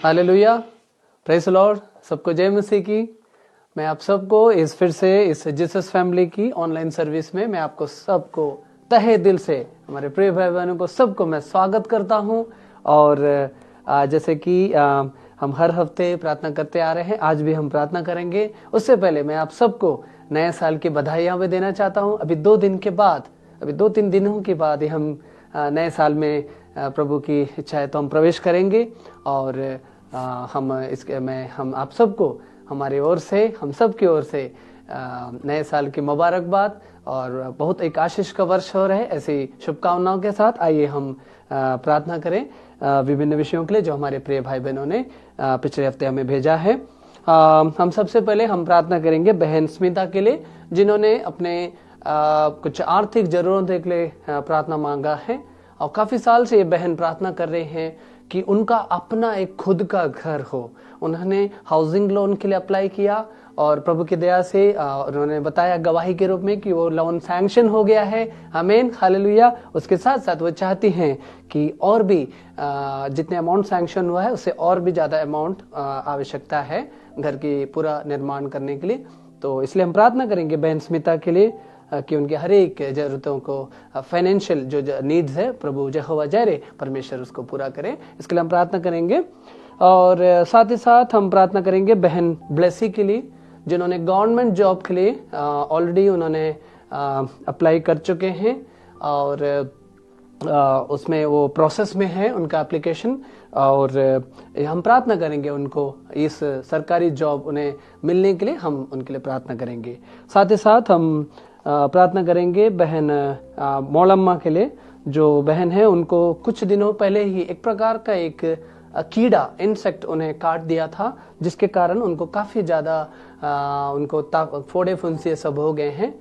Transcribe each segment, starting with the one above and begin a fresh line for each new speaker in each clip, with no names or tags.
Hallelujah, praise the Lord. सबको जय मसीह की। मैं आप सबको फिर से इस जीसस फैमिली की ऑनलाइन सर्विस में मैं आपको सबको तहे दिल से, हमारे प्रिय भाई बहनों को सबको मैं स्वागत करता हूं। और जैसे कि हम हर हफ्ते प्रार्थना करते आ रहे हैं, आज भी हम प्रार्थना करेंगे। उससे पहले मैं आप सबको नए साल की बधाइयाँ भी देना चाहता हूँ। अभी 2-3 दिनों के बाद ही हम नए साल में प्रभु की इच्छा है तो हम प्रवेश करेंगे। और हम आप सबको हमारे ओर से, हम सब की ओर से नए साल की मुबारकबाद और बहुत एक आशीष का वर्ष हो रहे, ऐसी शुभकामनाओं के साथ आइए हम प्रार्थना करें विभिन्न विषयों के लिए जो हमारे प्रिय भाई बहनों ने पिछले हफ्ते हमें भेजा है। हम सबसे पहले हम प्रार्थना करेंगे बहन स्मिता के लिए, जिन्होंने अपने कुछ आर्थिक जरूरतों के लिए प्रार्थना मांगा है। और काफी साल से ये बहन प्रार्थना कर रहे हैं कि उनका अपना एक खुद का घर हो। उन्होंने हाउसिंग लोन के लिए अप्लाई किया और प्रभु की दया से उन्होंने बताया गवाही के रूप में कि वो लोन सैंक्शन हो गया है। आमीन, हालेलुया। उसके साथ साथ वो चाहती हैं कि और भी जितने अमाउंट सैंक्शन हुआ है उससे और भी ज्यादा अमाउंट आवश्यकता है घर की पूरा निर्माण करने के लिए। तो इसलिए हम प्रार्थना करेंगे बहन स्मिता के लिए कि उनके हर एक जरूरतों को, फाइनेंशियल जो नीड्स है, प्रभु यहोवा जायरे परमेश्वर उसको पूरा करे। इसके लिए हम प्रार्थना करेंगे। और साथ ही साथ हम प्रार्थना करेंगे बहन ब्लेसी के लिए, जिन्होंने गवर्नमेंट जॉब के लिए ऑलरेडी उन्होंने अप्लाई कर चुके हैं और उसमें वो प्रोसेस में है उनका एप्लीकेशन। और हम प्रार्थना करेंगे उनको इस सरकारी जॉब उन्हें मिलने के लिए, हम उनके लिए प्रार्थना करेंगे। साथ ही साथ हम प्रार्थना करेंगे बहन मौलम्मा के लिए, जो बहन है उनको कुछ दिनों पहले ही एक प्रकार का एक कीड़ा, इंसेक्ट उन्हें काट दिया था, जिसके कारण उनको काफी ज्यादा उनको फोड़े फुंसी सब हो गए हैं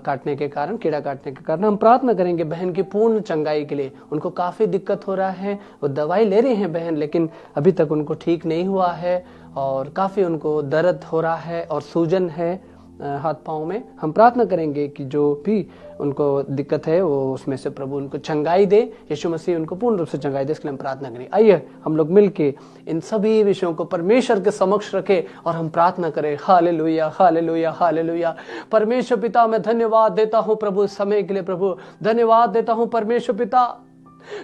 काटने के कारण, कीड़ा काटने के कारण। हम प्रार्थना करेंगे बहन की पूर्ण चंगाई के लिए। उनको काफी दिक्कत हो रहा है, वो दवाई ले रही हैं बहन, लेकिन अभी तक उनको ठीक नहीं हुआ है और काफी उनको दर्द हो रहा है और सूजन है हाथ पांव में। हम प्रार्थना करेंगे कि जो भी उनको दिक्कत है वो उसमें से प्रभु उनको चंगाई दे, यीशु मसीह उनको पूर्ण रूप से चंगाई दे। इसके लिए हम प्रार्थना करेंगे। आइए हम लोग मिलके इन सभी विषयों को परमेश्वर के समक्ष रखें और हम प्रार्थना करें। Hallelujah, hallelujah, hallelujah. परमेश्वर पिता, मैं धन्यवाद देता हूँ प्रभु समय के लिए। प्रभु धन्यवाद देता हूँ परमेश्वर पिता,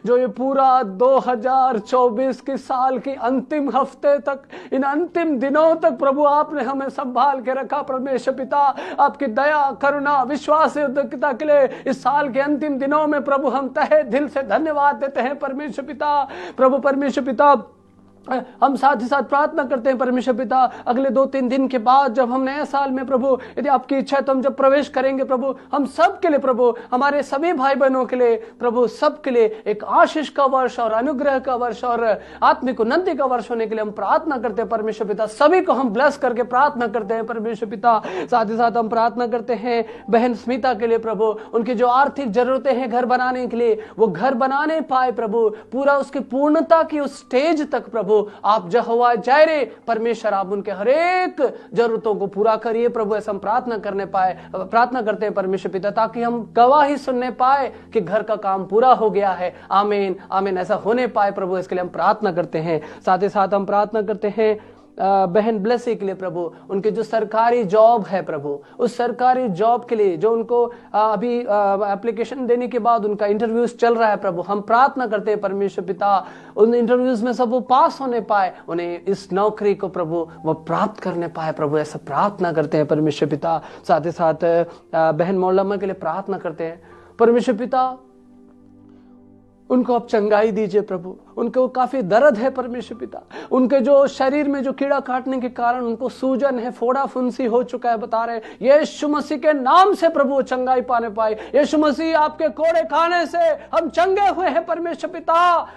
जो ये पूरा 2024 की साल की अंतिम हफ्ते तक, इन अंतिम दिनों तक प्रभु आपने हमें संभाल के रखा। परमेश्वर पिता, आपकी दया, करुणा, विश्वास योग्यता के लिए इस साल के अंतिम दिनों में प्रभु हम तहे दिल से धन्यवाद देते हैं परमेश्वर पिता। प्रभु परमेश्वर पिता, हम साथ ही साथ प्रार्थना करते हैं परमेश्वर पिता, अगले 2-3 दिन के बाद जब हम नए साल में प्रभु, यदि आपकी इच्छा है तो हम जब प्रवेश करेंगे प्रभु, हम सब के लिए प्रभु, हमारे सभी भाई बहनों के लिए प्रभु, सब के लिए एक आशीष का वर्ष और अनुग्रह का वर्ष और आत्मिक उन्नति का वर्ष होने के लिए हम प्रार्थना करते हैं परमेश्वर पिता। सभी को हम ब्लेस करके प्रार्थना करते हैं परमेश्वर पिता। साथ ही साथ हम प्रार्थना करते हैं बहन स्मिता के लिए प्रभु, उनकी जो आर्थिक जरूरतें हैं घर बनाने के लिए, वो घर बनाने पाए प्रभु, पूरा उसकी पूर्णता की उस स्टेज तक प्रभु आप यहोवा जायरे परमेश्वर, आप उनके हर एक जरूरतों को पूरा करिए प्रभु। ऐसा हम प्रार्थना करते हैं परमेश्वर पिता, ताकि हम गवाही सुनने पाए कि घर का काम पूरा हो गया है। आमीन, आमीन। ऐसा होने पाए प्रभु, इसके लिए हम प्रार्थना करते हैं। साथ ही साथ हम प्रार्थना करते हैं बहन ब्लेसी के लिए प्रभु, उनके जो सरकारी जॉब है प्रभु, उस सरकारी जॉब के लिए जो उनको अभी एप्लीकेशन देने के बाद उनका इंटरव्यूज चल रहा है प्रभु, हम प्रार्थना करते हैं परमेश्वर पिता, उन इंटरव्यूज में सब वो पास होने पाए, उन्हें इस नौकरी को प्रभु वो प्राप्त करने पाए प्रभु, ऐसा प्रार्थना करते हैं परमेश्वर पिता। साथ ही साथ बहन मौलम्मा के लिए प्रार्थना करते हैं परमेश्वर पिता, उनको आप चंगाई दीजिए प्रभु। उनको काफी दर्द है परमेश्वर पिता, उनके जो शरीर में जो कीड़ा काटने के कारण उनको सूजन है, फोड़ा फुंसी हो चुका है, बता रहे हैं। यीशु मसीह के नाम से प्रभु चंगाई पाने पाए। यीशु मसीह, आपके कोड़े खाने से हम चंगे हुए हैं परमेश्वर पिता।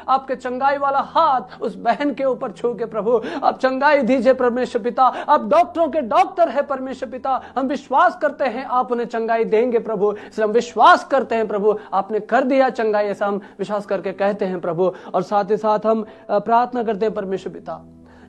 आपके चंगाई वाला हाथ उस बहन के ऊपर छू के प्रभु आप चंगाई दीजिए परमेश्वर पिता। आप डॉक्टरों के डॉक्टर है परमेश्वर पिता, हम विश्वास करते हैं आप उन्हें चंगाई देंगे प्रभु। इसलिए हम विश्वास करते हैं प्रभु, आपने कर दिया चंगाई, ऐसा हम विश्वास करके कहते हैं प्रभु। और साथ ही साथ हम प्रार्थना करते हैं परमेश्वर पिता,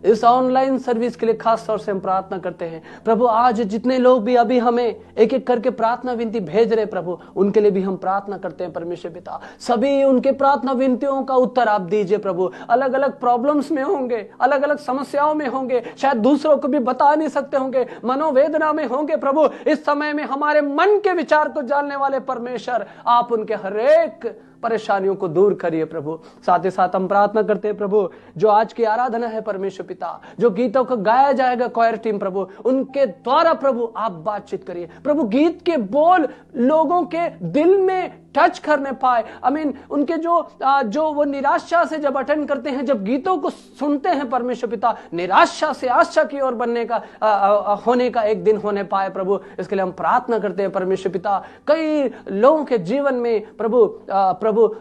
इस ऑनलाइन सर्विस के लिए खास तौर से हम प्रार्थना करते हैं प्रभु। आज जितने लोग भी अभी हमें एक एक करके प्रार्थना विनती भेज रहे प्रभु, उनके लिए भी हम प्रार्थना करते हैं परमेश्वर पिता। सभी उनके प्रार्थना विनतियों का उत्तर आप दीजिए प्रभु। अलग अलग प्रॉब्लम्स में होंगे, अलग अलग समस्याओं में होंगे, शायद दूसरों को भी बता नहीं सकते होंगे, मनोवेदना में होंगे प्रभु। इस समय में हमारे मन के विचार को जानने वाले परमेश्वर, आप उनके हर एक परेशानियों को दूर करिए प्रभु। साथ ही साथ हम प्रार्थना करते हैं प्रभु, जो आज की आराधना है परमेश्वर पिता, जो गीतों को गाया जाएगा क्वायर टीम प्रभु, उनके द्वारा प्रभु आप बातचीत करिए प्रभु। गीत के बोल लोगों के दिल में टच करने पाए। उनके जो वो निराशा से जब अटेंड करते हैं, जब गीतों को सुनते हैं परमेश्वर पिता, निराशा से आशा की ओर बनने का होने का एक दिन होने पाए प्रभु। इसके लिए हम प्रार्थना करते हैं परमेश्वर पिता। कई लोगों के जीवन में प्रभु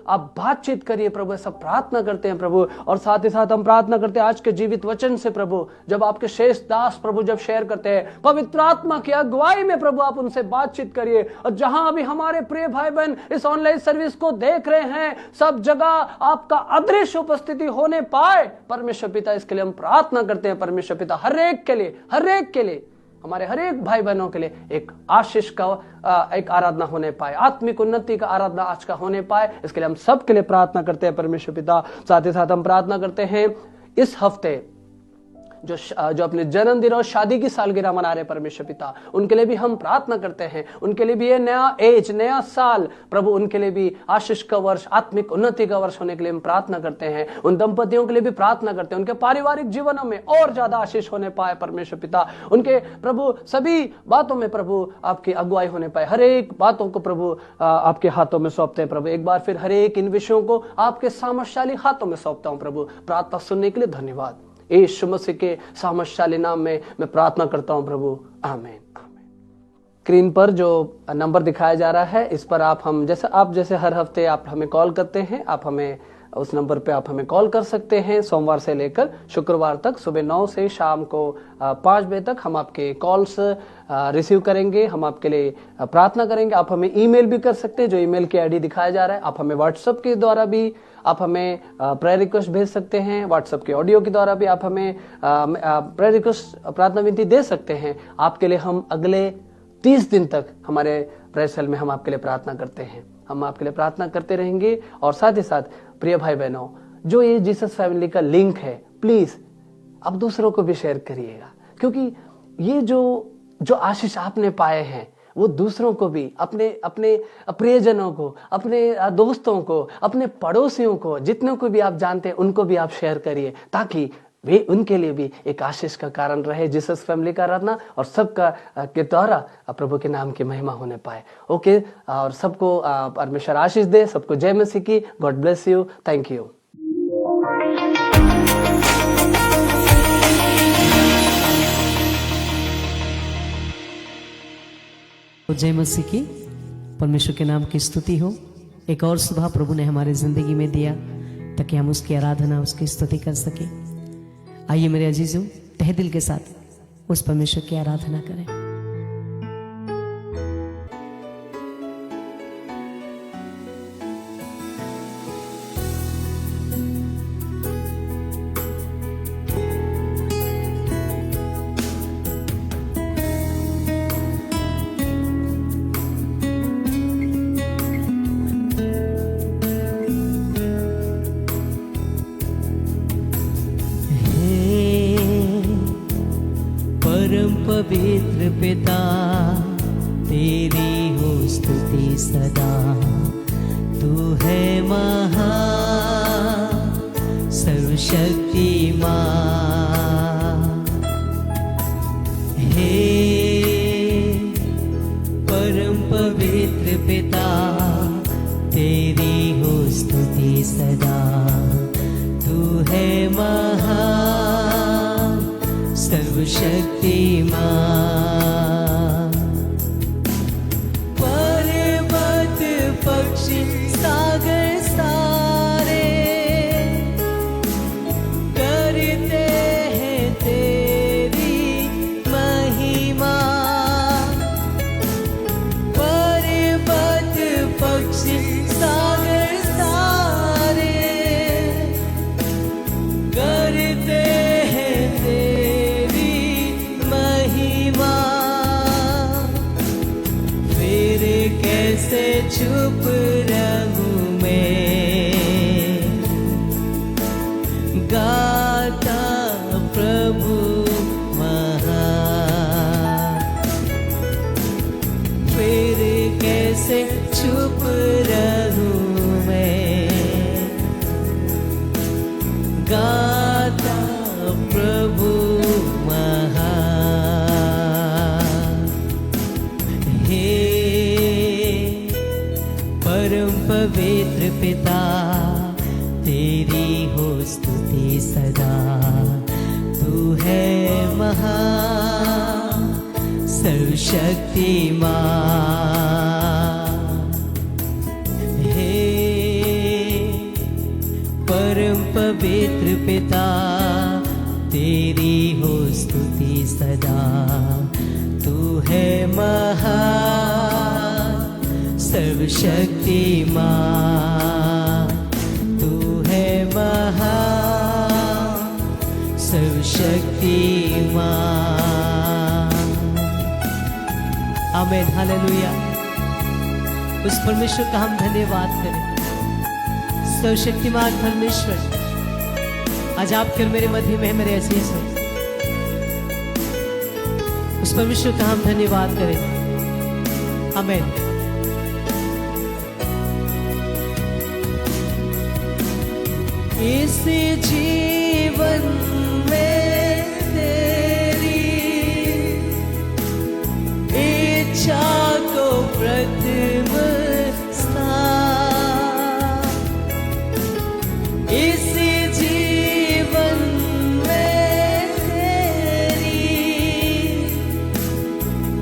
आप बातचीत करिए प्रभु, ऐसा प्रार्थना करते हैं प्रभु। और साथ ही साथ हम प्रार्थना करते हैं आज के जीवित वचन से प्रभु, जब आपके शेष दास प्रभु जब शेयर करते हैं, पवित्र आत्मा की अगुवाई में प्रभु आप उनसे बातचीत करिए। और जहां भी हमारे प्रिय भाई बहन इस ऑनलाइन सर्विस को देख रहे हैं, सब जगह आपका अदृश्य उपस्थिति होने पाए परमेश्वर पिता। इसके लिए हम प्रार्थना करते हैं परमेश्वर पिता, हर एक के लिए हमारे हर एक भाई बहनों के लिए एक आशीष का एक आराधना होने पाए, आत्मिक उन्नति का आराधना आज का होने पाए। इसके लिए हम सब के लिए प्रार्थना करते हैं परमेश्वर पिता। साथ ही साथ हम प्रार्थना करते हैं इस हफ्ते जो अपने जन्मदिन और शादी की सालगिरह मना रहे परमेश्वर पिता, उनके लिए भी हम प्रार्थना करते हैं। उनके लिए भी ये नया साल प्रभु, उनके लिए भी आशीष का वर्ष, आत्मिक उन्नति का वर्ष होने के लिए हम प्रार्थना करते हैं। उन दंपतियों के लिए भी प्रार्थना करते हैं, उनके पारिवारिक जीवनों में और ज्यादा आशीष होने पाए परमेश्वर पिता। उनके प्रभु सभी बातों में प्रभु आपकी अगुवाई होने पाए। हर एक बातों को प्रभु आपके हाथों में सौंपते हैं प्रभु। एक बार फिर हर एक इन विषयों को आपके सामर्थ्यशाली हाथों में सौंपता हूं प्रभु। प्रार्थना सुनने के लिए धन्यवाद। यीशु मसीह के सामर्थ्यशाली नाम में मैं प्रार्थना करता हूं प्रभु, आमीन। स्क्रीन पर जो नंबर दिखाया जा रहा है, इस पर आप जैसे हर हफ्ते आप हमें कॉल करते हैं, आप हमें उस नंबर पे आप हमें कॉल कर सकते हैं। सोमवार से लेकर शुक्रवार तक सुबह 9 से शाम को 5 बजे तक हम आपके कॉल्स रिसीव करेंगे, हम आपके लिए प्रार्थना करेंगे। आप हमें ईमेल भी कर सकते हैं, जो ईमेल की आईडी दिखाया जा रहा है। आप हमें व्हाट्सएप के द्वारा भी आप हमें प्रेयर रिक्वेस्ट भेज सकते हैं। व्हाट्सएप के ऑडियो के द्वारा भी आप हमें प्रेयर रिक्वेस्ट, प्रार्थना विनती दे सकते हैं। आपके लिए हम अगले 30 दिन तक हमारे प्रेयर सेल में हम आपके लिए प्रार्थना करते हैं, हम आपके लिए प्रार्थना करते रहेंगे। और साथ ही साथ प्रिय भाई बहनों, जो ये जीसस फैमिली का लिंक है, प्लीज आप दूसरों को भी शेयर करिएगा, क्योंकि ये जो आशीष आपने पाए हैं वो दूसरों को भी, अपने प्रियजनों को, अपने दोस्तों को, अपने पड़ोसियों को, जितनों को भी आप जानते हैं उनको भी आप शेयर करिए, ताकि वे उनके लिए भी एक आशीष का कारण रहे। जीसस फैमिली का आराधना और सबका के द्वारा प्रभु के नाम की महिमा होने पाए। ओके, और सबको परमेश्वर आशीष दे, सबको जय मसीह की। God bless you, thank you.
जय मसीह की, परमेश्वर के नाम की स्तुति हो। एक और सुबह प्रभु ने हमारी जिंदगी में दिया ताकि हम उसकी आराधना, उसकी स्तुति कर सके। आइए मेरे अजीजों, तहे दिल के साथ उस परमेश्वर की आराधना करें। पवित्र पिता, तेरी हो स्तुति सदा। तू है महान सर्वशक्तिमान। हे परम पवित्र पिता, तेरी हो स्तुति सदा। तू है महान सर्वशक्तिमान। पर्वत पक्षी सागर सारे करते हैं तेरी महिमा। पर्वत पक्षी सागर सारे करते हैं गाता प्रभु महान। हे परम पवित्र पिता, तेरी हो स्तुति सदा। तू है महान सर्वशक्तिमान। हे परम पवित्र पिता, तेरी हो स्तुति सदा। तू है महान सर्वशक्तिमान। तू है महान सर्वशक्तिमान। आमीन, हालेलुया। उस परमेश्वर का हम धन्यवाद करें। सर्वशक्तिमान परमेश्वर आज आपके और मेरे मध्य में मेरे अजीज हो। उस परमेश्वर का हम धन्यवाद करें। आमीन। इस जीवन में तेरी इच्छा को प्रथम स्थान। इस जीवन में तेरी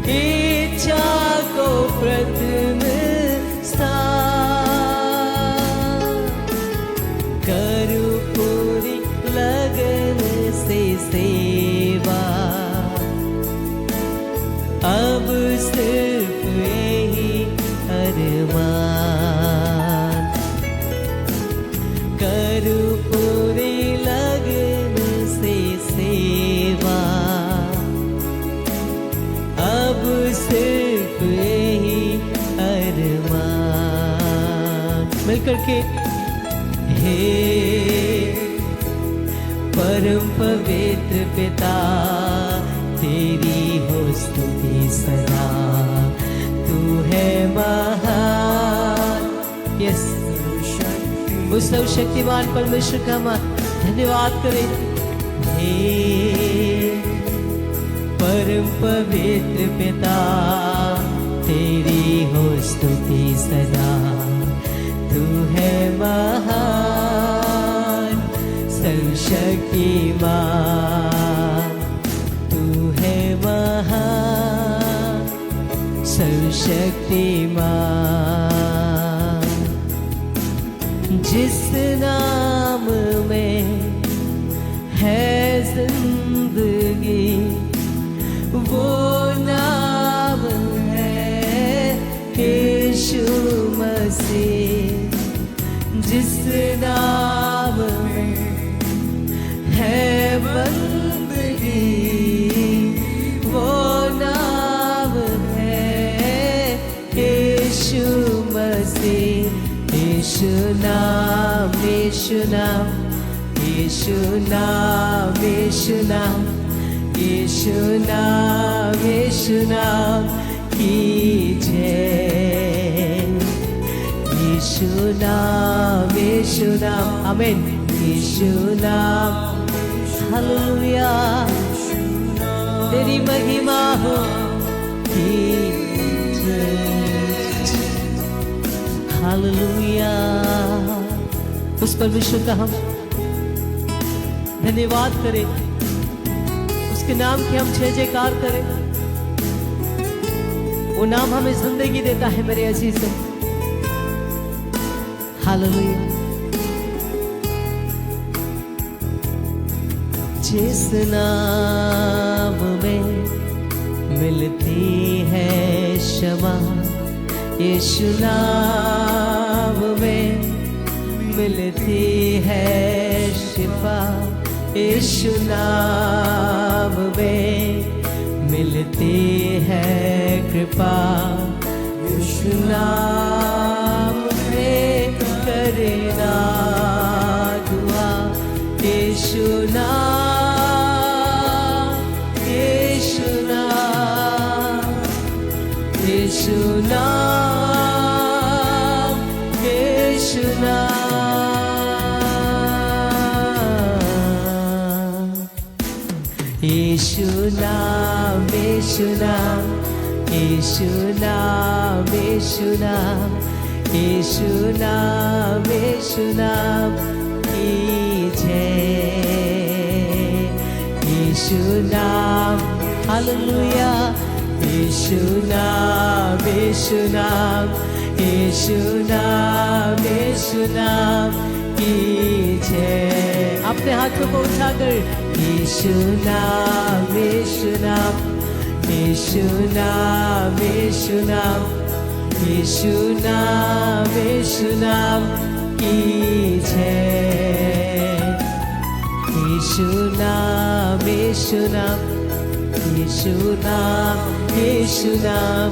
इच्छा को प्रथम स्थान। करूं पूरी लगन से सेवा, अब सिर्फ यही अरमान। करूं पूरी लगन से सेवा, अब सिर्फ यही अरमान। मिलकर के हे परम पवित्र पिता, तेरी हो स्तुति सदा। तू है महान। यस, उस सर्वशक्तिमान परमेश्वर का हम धन्यवाद करें। हे परम पवित्र पिता, तेरी हो स्तुति सदा। तू है महान सर्वशक्तिमान। तू है महान सर्वशक्तिमान। जिस नाम में है जिंदगी, वो नाम है यीशु मसीह। जिस नाम में है बंदगी, वो नाम है यीशु मसीह। यीशु नाम, यीशु नाम, यीशु नाम, यीशु नाम, यीशु नाम, यीशु नाम की जय। यीशु नाम, यीशु नाम। आमीन। यीशु नाम, हालेलुया। तेरी महिमा हो की जय। हालेलुया। उस परमेश्वर का हम धन्यवाद करें, उसके नाम की हम जय जयकार करें। वो नाम हमें जिंदगी देता है मेरे अजीजों। हालेलुया। जिस नाम में मिलती है क्षमा, यीशु नाम में मिलती है शिफा। यीशु नाम में मिलती है कृपा। यीशु नाम में करना दुआ। यीशु नाम, यीशु नाम, यीशु नाम, यीशु नाम। यीशु नाम, यीशु नाम, यीशु नाम, यीशु नाम, यीशु नाम, यीशु नाम की जय। यीशु नाम, हालेलुया। यीशु नाम, यीशु नाम, यीशु नाम, यीशु नाम की जय। अपने हाथों को उठाकर यीशु नाम, यीशु नाम, यीशु नाम, यीशु नाम, यीशु नाम, यीशु नाम की जय। यीशु नाम, यीशु नाम, यीशु नाम, यीशु नाम,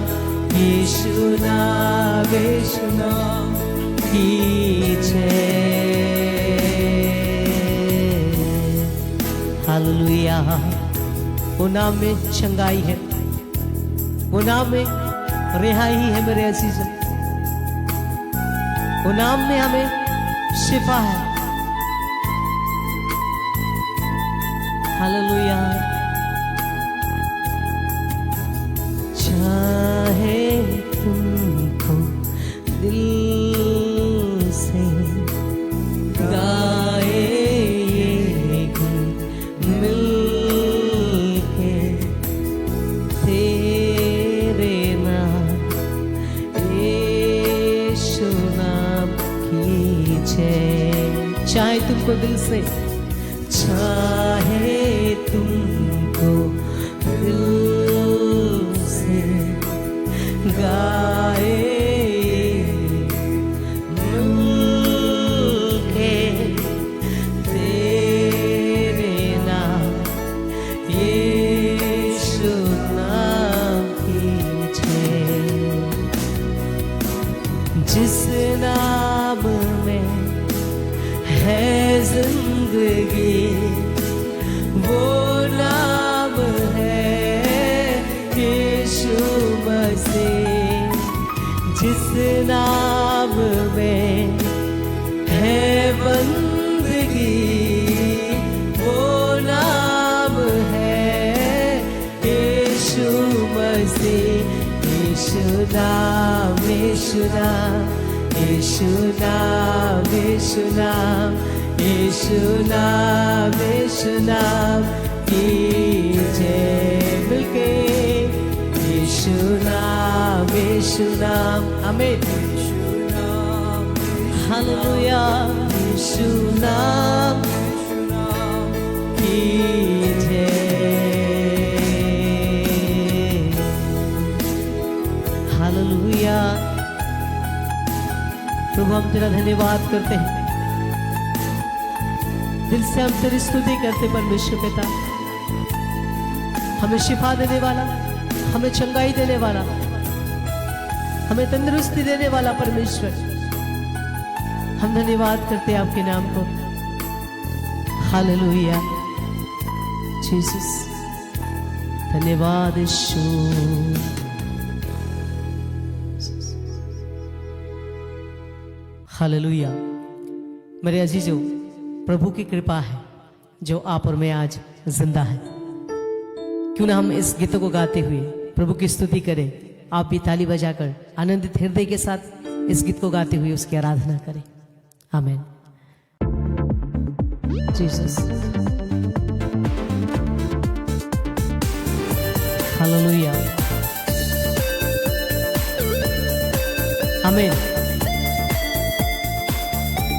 यीशु नाम, यीशु नाम की जय। हालेलुया। वो नाम में चंगाई है, वो नाम में रिहाई है मेरे अजीजों, वो नाम में हमें शिफा है। हालेलुया। चाहे तुमको दिल से गाए ये गुण मिलके, तेरे नाम यीशु नाम की जय। चाहे तुमको दिल से, चाहे तुमको दिल से गाए मिलके, तेरे नाम यीशु नाम की जय। जिस नाम में है जिंदगी, वो नाम है यीशु मसीह। जिस नाम में है बंदगी, वो नाम है यीशु मसीह। यीशु नाम, यीशु नाम, यीशु नाम, यीशु नाम, यीशु नाम, यीशु नाम की जय। मिलके यीशु नाम, यीशु नाम, आमीन। हालेलुया। यीशु नाम की जय। हालेलुया। प्रभु हम तेरा धन्यवाद करते हैं, दिल से हम तेरी स्तुति करते परमेश्वर पिता। हमें शिफा देने वाला, हमें चंगाई देने वाला, हमें तंदुरुस्ती देने वाला परमेश्वर, हम धन्यवाद करते हैं आपके नाम को। हालेलुया जीसस, धन्यवाद यीशु। हालेलुया। मेरे अजीजों, प्रभु की कृपा है जो आप और मैं आज जिंदा है। क्यों ना हम इस गीतों को गाते हुए प्रभु की स्तुति करें। आप भी ताली बजाकर आनंदित हृदय के साथ इस गीत को गाते हुए उसकी आराधना करें। आमीन। जीसस। हालेलुया। आमीन।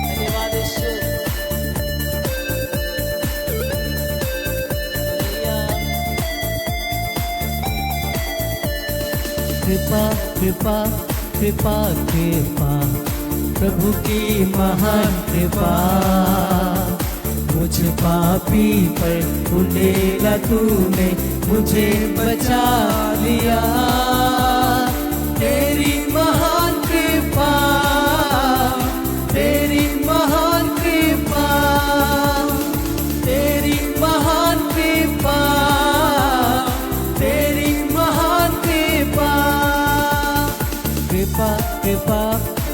धन्यवाद यीशु। कृपा कृपा कृपा कृपा, प्रभु की महान कृपा, मुझ पापी पर उंडेला तूने मुझे बचा लिया। तेरी महान कृपा, तेरी महान कृपा, तेरी महान कृपा, तेरी महान कृपा। कृपा कृपा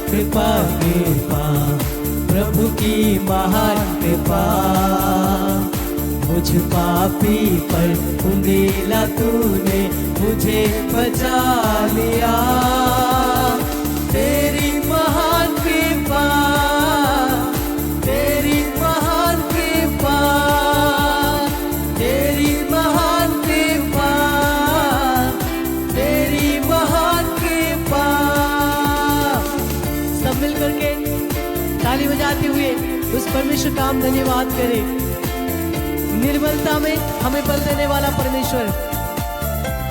कृपा कृपा, प्रभु की महान कृपा,
मुझ पापी पर उंडेला तूने मुझे बचा लिया। तेरी महान कृपा, तेरी महान कृपा, तेरी महान कृपा, तेरी महान कृपा। सब मिल करके ताली बजाते हुए उस परमेश्वर का हम धन्यवाद करें। निर्बलता में हमें बल देने वाला परमेश्वर,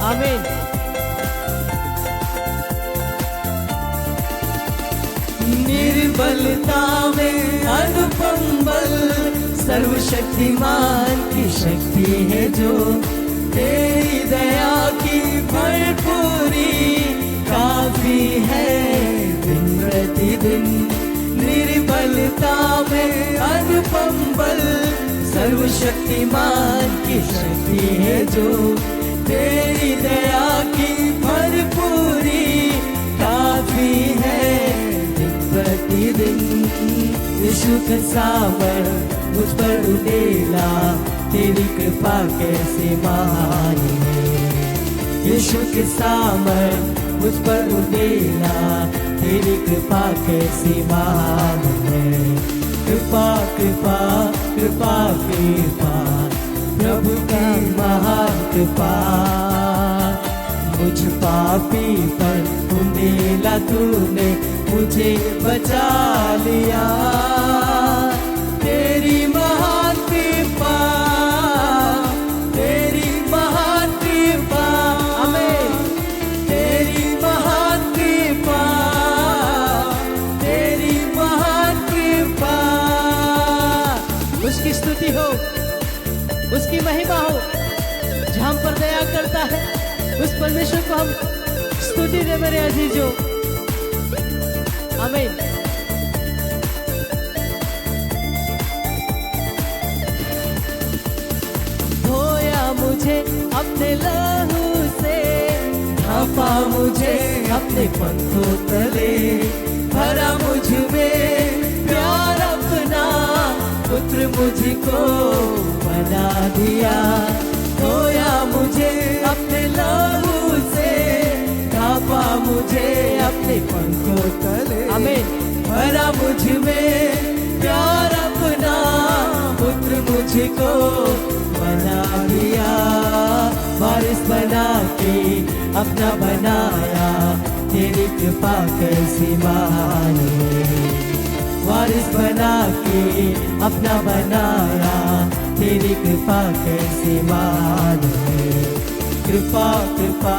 आमीन। निर्बलता में अनुपम बल, सर्वशक्तिमान की शक्ति है जो, तेरी दया की भरपूरी काफी है दिन प्रतिदिन। निर्बलता में अनुपम बल, सर्वशक्तिमान की शक्ति है जो, तेरी दया की भरपूरी काफी है दिन प्रतिदिन। यीशु का सामर मुझ पर उड़ेला, तेरी कृपा कैसे महान है। यीशु के सामर मुझ पर उड़ेला, तेरी कृपा कैसी महान है। कृपा कृपा कृपा कृपा, प्रभु का महान कृपा। मुझ पापी पर उंडेला तूने मुझे बचा लिया। तेरी महान कृपा, तेरी महान कृपा, आमीन। तेरी महान कृपा, तेरी महान कृपा। उसकी स्तुति हो, उसकी महिमा हो, जो हम पर दया करता है, उस परमेश्वर को हम स्तुति दे मेरे अजीजों, आमीन। धोया मुझे अपने लहू से, ढांपा मुझे अपने पंखों तले, भरा मुझ में प्यार अपना, पुत्र मुझको बना दिया। धोया मुझे अपने लहू से, ढांपा मुझे अपने पंखों तले, आमीन। भरा मुझ में प्यार अपना, पुत्र मुझको बना दिया। वारिस बना के अपना बनाया, तेरी कृपा कैसी महान है। वारिस बना के अपना बनाया, तेरी कृपा कैसी महान है। कृपा कृपा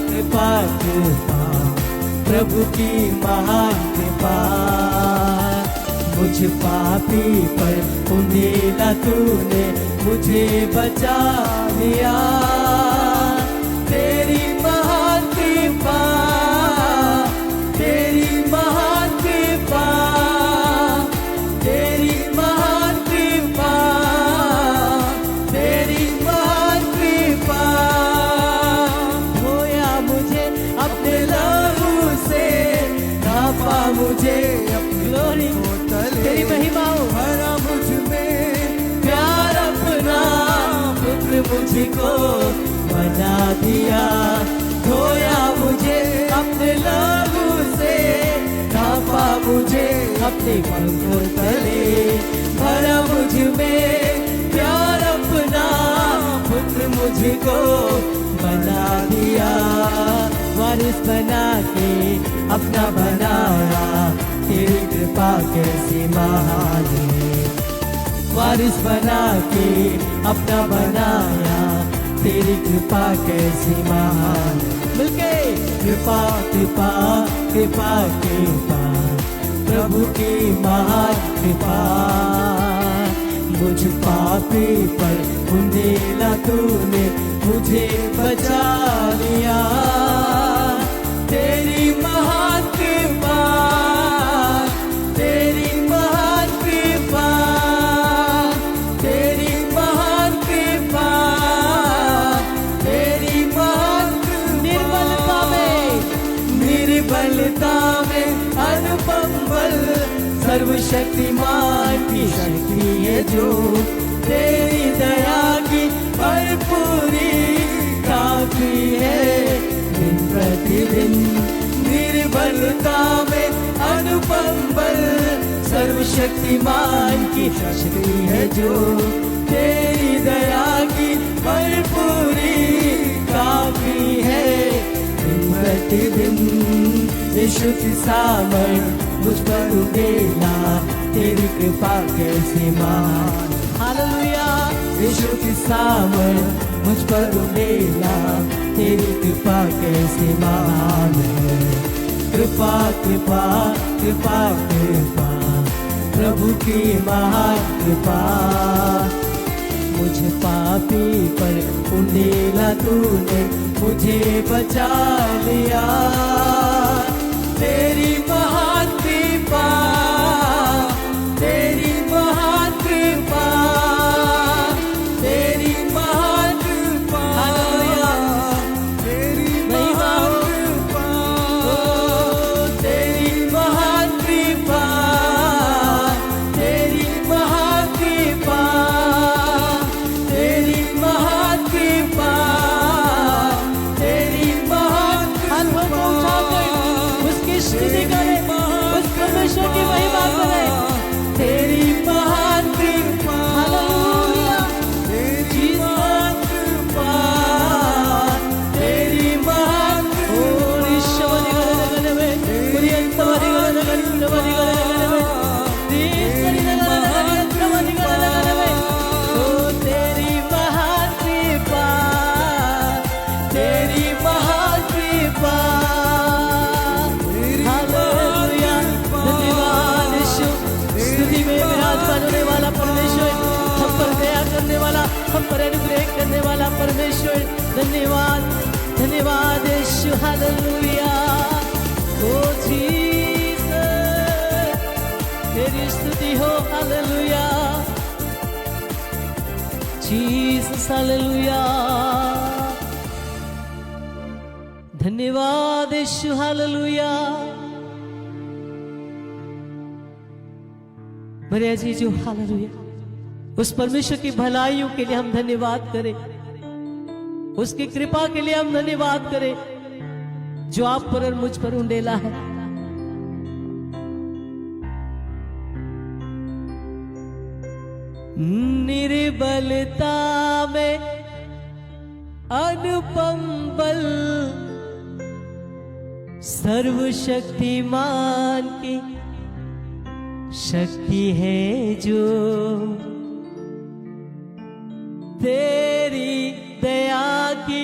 कृपा कृपा, प्रभु की महान कृपा। मुझ पापी पर उंडेला तूने मुझे बचा लिया। तेरी महान कृपा, तेरी महान कृपा, तेरी महान कृपा, तेरी महान कृपा। धोया मुझे अपने लहू से, ढांपा मुझे अपनी ग्लोरी, तेरी महिमा हो। भरा मुझ में प्यार अपना, पुत्र मुझको बना दिया। धोया मुझे अपने लहू से, ढांपा मुझे अपने पंखों तले, भरा मुझ में प्यार अपना, पुत्र मुझको बना दिया। वारिस बना के अपना बनाया, तेरी कृपा कैसी महान है। वारिस बना के अपना बनाया, तेरी कृपा कैसी महान। मिलके कृपा कृपा कृपा कृपा, प्रभु की महान कृपा। मुझ पापी पर उंडेला तूने मुझे बचा लिया। तेरी महान कृपा, तेरी महान कृपा, तेरी महान कृपा, तेरी महान कृपा। निर्बलता में अनुपम बल, सर्वशक्तिमान की शक्ति है जो, तेरी दया भरपूरी काफी है दिन प्रतिदिन। निर्बलता में अनुपम बल सर्वशक्तिमान की शक्ति है जो तेरी दया की भरपूरी काफी है दिन प्रतिदिन। यीशु की सामर्थ मुझ पर उगेला तेरी कृपा कैसे महान। हालेलुया। यीशु की सामर्थ मुझ पर उगेला तेरी कृपा कैसे महान है। कृपा कृपा कृपा कृपा प्रभु की महान कृपा। मुझ पापी पर उंडेला तूने मुझे बचा लिया। तेरी महान कृपा तेरी महान कृपा तेरी महान कृपा। हालेलुया। तेरी महान कृपा तेरी महान कृपा तेरी महान कृपा तेरी महान कृपा तेरी महान कृपा। उसकी स्तुति करें, उस परमेश्वर की महिमा करें। तेरी महान कृपा। हालेलुया। तेरी महान कृपा तेरी महान हम पर अनुग्रह करने वाला परमेश्वर। धन्यवाद धन्यवाद यीशु। हालेलुया। ओ जीसस तेरी स्तुति हो। Hallelujah Jesus. हालेलुया। धन्यवाद यीशु। हालेलुया। मेरे अजीजों, हालेलुया। उस परमेश्वर की भलाइयों के लिए हम धन्यवाद करें, उसकी कृपा के लिए हम धन्यवाद करें जो आप पर और मुझ पर उंडेला है। निर्बलता में अनुपम बल सर्वशक्तिमान की शक्ति है जो तेरी दया की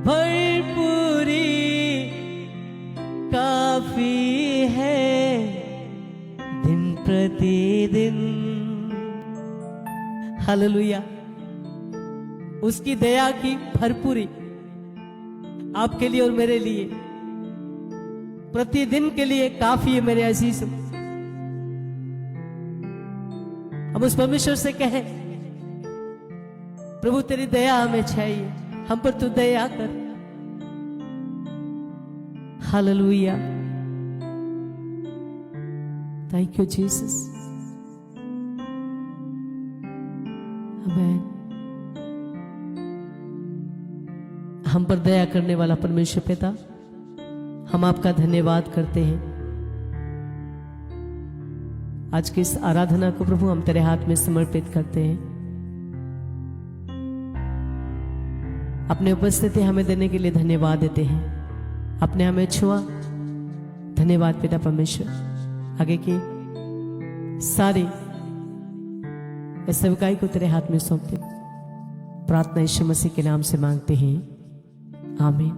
भरपूरी काफी है दिन प्रतिदिन। हालेलुया। उसकी दया की भरपूरी आपके लिए और मेरे लिए प्रतिदिन के लिए काफी है। मेरे अजीज, हम उस परमेश्वर से कहें, प्रभु तेरी दया हमें चाहिए, हम पर तू दया कर। हालेलुया। Thank you Jesus. आमीन। हम पर दया करने वाला परमेश्वर पिता, हम आपका धन्यवाद करते हैं। आज की इस आराधना को प्रभु हम तेरे हाथ में समर्पित करते हैं। अपने उपस्थिति हमें देने के लिए धन्यवाद देते हैं। अपने हमें छुआ, धन्यवाद पिता परमेश्वर। आगे की सारी सेवकाई को तेरे हाथ में सौंपते, प्रार्थना यीशु मसीह के नाम से मांगते हैं, आमीन।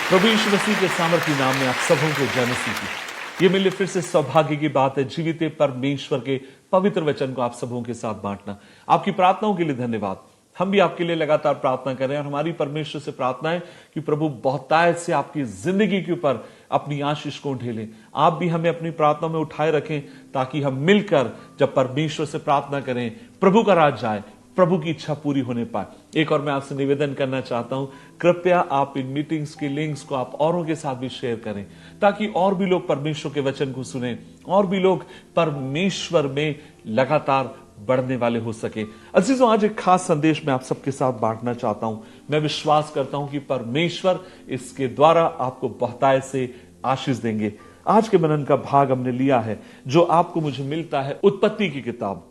प्रभु यीशु मसीह के सामर्थी नाम में आप सबों को जय मसीह की। ये मेरे लिए फिर से सौभाग्य की बात है जीवित परमेश्वर के पवित्र वचन को आप सबों के साथ बांटना। आपकी प्रार्थनाओं के लिए धन्यवाद। हम भी आपके लिए लगातार प्रार्थना करें और हमारी परमेश्वर से प्रार्थना है कि प्रभु बहुतायत से आपकी जिंदगी के ऊपर अपनी आशीष को ढेलें। आप भी हमें अपनी प्रार्थना में उठाए रखें ताकि हम मिलकर जब परमेश्वर से प्रार्थना करें, प्रभु का राज आए, प्रभु की इच्छा पूरी होने पाए। एक और मैं आपसे निवेदन करना चाहता हूं, कृपया आप इन मीटिंग्स की लिंक्स को आप औरों के साथ भी शेयर करें, ताकि और भी लोग परमेश्वर के वचन को सुने, और भी लोग परमेश्वर में लगातार बढ़ने वाले हो सके। अजीजों, आज एक खास संदेश मैं आप सबके साथ बांटना चाहता हूं। मैं विश्वास करता हूं कि परमेश्वर इसके द्वारा आपको बहुतायत से आशीष देंगे। आज के मनन का भाग हमने लिया है जो आपको मुझे मिलता है उत्पत्ति की किताब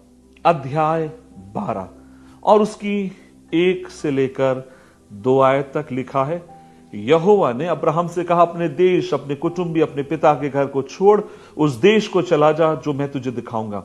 अध्याय 12 और उसकी 1 से लेकर 2 आयत तक लिखा है। यहोवा ने अब्राहम से कहा, अपने देश, अपने कुटुंबी, अपने पिता के घर को छोड़ उस देश को चला जा जो मैं तुझे दिखाऊंगा।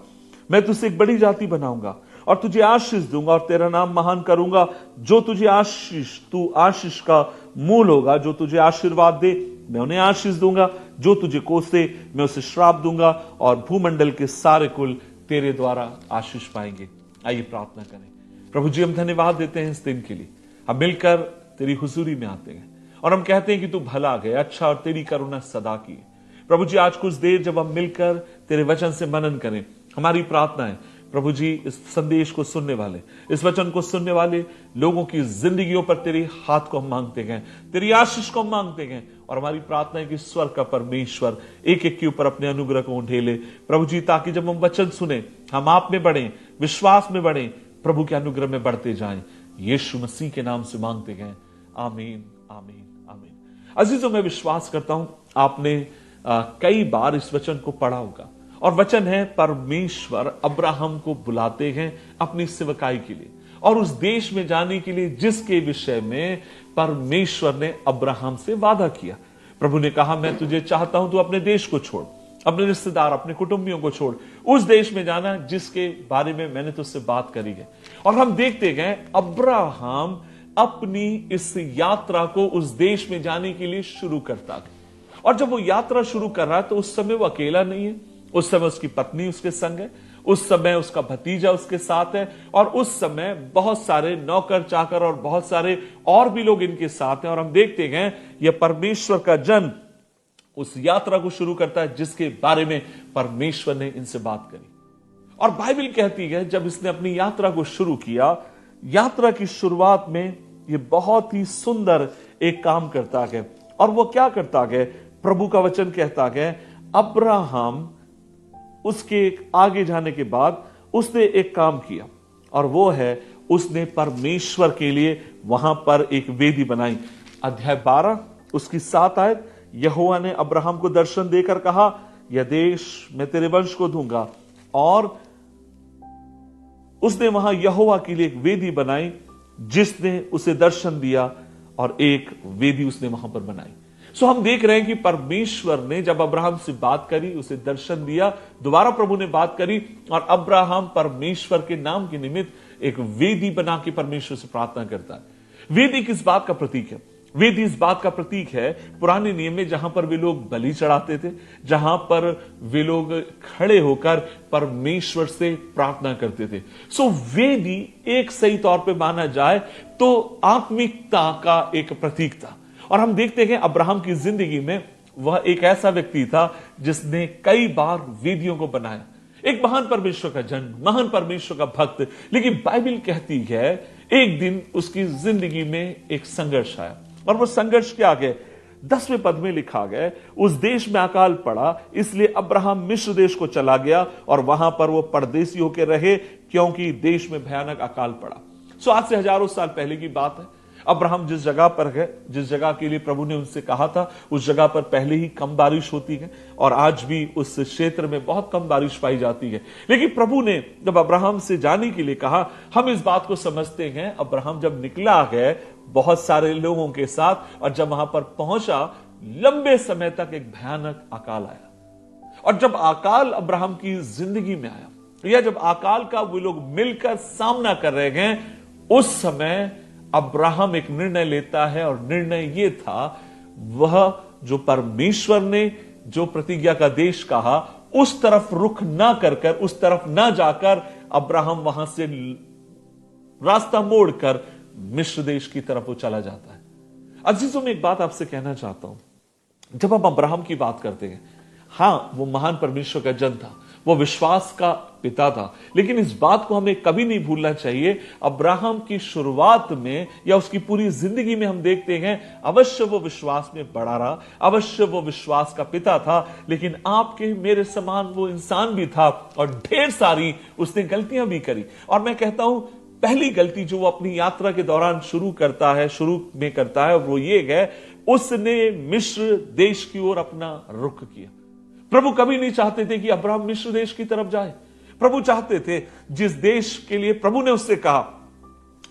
मैं तुझसे एक बड़ी जाति बनाऊंगा और तुझे आशीष दूंगा और तेरा नाम महान करूंगा। जो तुझे आशीष, तू आशीष का मूल होगा। जो तुझे आशीर्वाद दे मैं उन्हें आशीष दूंगा, जो तुझे कोसे मैं उसे श्राप दूंगा, और भूमंडल के सारे कुल तेरे द्वारा आशीष पाएंगे। आइए प्रार्थना करें। प्रभु जी, हम धन्यवाद देते हैं इस दिन के लिए। हम मिलकर तेरी हुजूरी में आते हैं और हम कहते हैं कि तू भला गया, अच्छा, और तेरी करुणा सदा की है। प्रभु जी, आज कुछ देर जब हम मिलकर तेरे वचन से मनन करें, हमारी प्रार्थना है प्रभु जी, इस संदेश को सुनने वाले, इस वचन को सुनने वाले लोगों की जिंदगियों पर तेरे हाथ को हम मांगते गए, तेरी आशीष को हम मांगते गए। और हमारी प्रार्थना है कि स्वर्ग का परमेश्वर एक एक के ऊपर अपने अनुग्रह को ढेले प्रभु जी, ताकि जब हम वचन सुने हम आप में बढ़े, विश्वास में बढ़े, प्रभु के अनुग्रह में बढ़ते जाएं। यीशु मसीह के नाम से मांगते गए, आमीन, आमीन, आमीन। अजीजों, मैं विश्वास करता हूं आपने कई बार इस वचन को पढ़ा होगा, और वचन है परमेश्वर अब्राहम को बुलाते हैं अपनी सेवकाई के लिए और उस देश में जाने के लिए जिसके विषय में परमेश्वर ने अब्राहम से वादा किया। प्रभु ने कहा, मैं तुझे चाहता हूं तू अपने देश को छोड़, अपने रिश्तेदार, अपने कुटुंबियों को छोड़, उस देश में जाना जिसके बारे में मैंने तुझसे बात करी है। और हम देखते गए अब्राहम अपनी इस यात्रा को उस देश में जाने के लिए शुरू करता है। और जब वो यात्रा शुरू कर रहा है तो उस समय वो अकेला नहीं है, उस समय उसकी पत्नी उसके संग है, उस समय उसका भतीजा उसके साथ है, और उस समय बहुत सारे नौकर चाकर और बहुत सारे और भी लोग इनके साथ हैं। और हम देखते हैं यह परमेश्वर का जन उस यात्रा को शुरू करता है जिसके बारे में परमेश्वर ने इनसे बात करी। और बाइबल कहती है जब इसने अपनी यात्रा को शुरू किया, यात्रा की शुरुआत में यह बहुत ही सुंदर एक काम करता है। और वो क्या करता है? प्रभु का वचन कहता है अब्राहम उसके आगे जाने के बाद उसने एक काम किया, और वो है उसने परमेश्वर के लिए वहां पर एक वेदी बनाई। अध्याय 12 उसकी 7 आयत, यहोवा ने अब्राहम को दर्शन देकर कहा, यह देश मैं तेरे वंश को दूंगा। और उसने वहां यहोवा के लिए एक वेदी बनाई जिसने उसे दर्शन दिया, और एक वेदी उसने वहां पर बनाई। सो हम देख रहे हैं कि परमेश्वर ने जब अब्राहम से बात करी, उसे दर्शन दिया, दोबारा प्रभु ने बात करी, और अब्राहम परमेश्वर के नाम के निमित्त एक वेदी बना के परमेश्वर से प्रार्थना करता है। वेदी किस बात का प्रतीक है? वेदी इस बात का प्रतीक है, पुराने नियम में जहां पर वे लोग बलि चढ़ाते थे, जहां पर वे लोग खड़े होकर परमेश्वर से प्रार्थना करते थे। सो वेदी एक सही तौर पे माना जाए तो आत्मिकता का एक प्रतीक था। और हम देखते हैं अब्राहम की जिंदगी में वह एक ऐसा व्यक्ति था जिसने कई बार वेदियों को बनाया, एक महान परमेश्वर का जन, महान परमेश्वर का भक्त। लेकिन बाइबल कहती है एक दिन उसकी जिंदगी में एक संघर्ष आया, और वो संघर्ष क्या है? 10वें पद में लिखा गया, उस देश में अकाल पड़ा, इसलिए अब्राहम मिस्र देश को चला गया और वहां पर वो परदेसी होकर रहे क्योंकि देश में भयानक अकाल पड़ा। सो आज से हजारों साल पहले की बात है। अब्राहम जिस जगह पर है, जिस जगह के लिए प्रभु ने उनसे कहा था, उस जगह पर पहले ही कम बारिश होती है, और आज भी उस क्षेत्र में बहुत कम बारिश पाई जाती है। लेकिन प्रभु ने जब अब्राहम से जाने के लिए कहा, हम इस बात को समझते हैं, अब्राहम जब निकला है बहुत सारे लोगों के साथ, और जब वहां पर पहुंचा लंबे समय तक एक भयानक अकाल आया। और जब अकाल अब्राहम की जिंदगी में आया, या जब अकाल का वो लोग मिलकर सामना कर रहे हैं, उस समय अब्राहम एक निर्णय लेता है, और निर्णय यह था, वह जो परमेश्वर ने जो प्रतिज्ञा का देश कहा उस तरफ रुख ना कर उस तरफ ना जाकर अब्राहम वहां से रास्ता मोड़कर मिस्र देश की तरफ वो चला जाता है। अजीजों, में एक बात आपसे कहना चाहता हूं, जब हम अब्राहम की बात करते हैं, हां वो महान परमेश्वर का जन था, वो विश्वास का पिता था। लेकिन इस बात को हमें कभी नहीं भूलना चाहिए, अब्राहम की शुरुआत में या उसकी पूरी जिंदगी में हम देखते हैं अवश्य वो विश्वास में बड़ा रहा, अवश्य वो विश्वास का पिता था, लेकिन आपके मेरे समान वो इंसान भी था और ढेर सारी उसने गलतियां भी करी। और मैं कहता हूं पहली गलती जो वो अपनी यात्रा के दौरान शुरू में करता है वो ये है, उसने मिस्र देश की ओर अपना रुख किया। प्रभु कभी नहीं चाहते थे कि अब्राहम मिस्र देश की तरफ जाए। प्रभु चाहते थे जिस देश के लिए प्रभु ने उससे कहा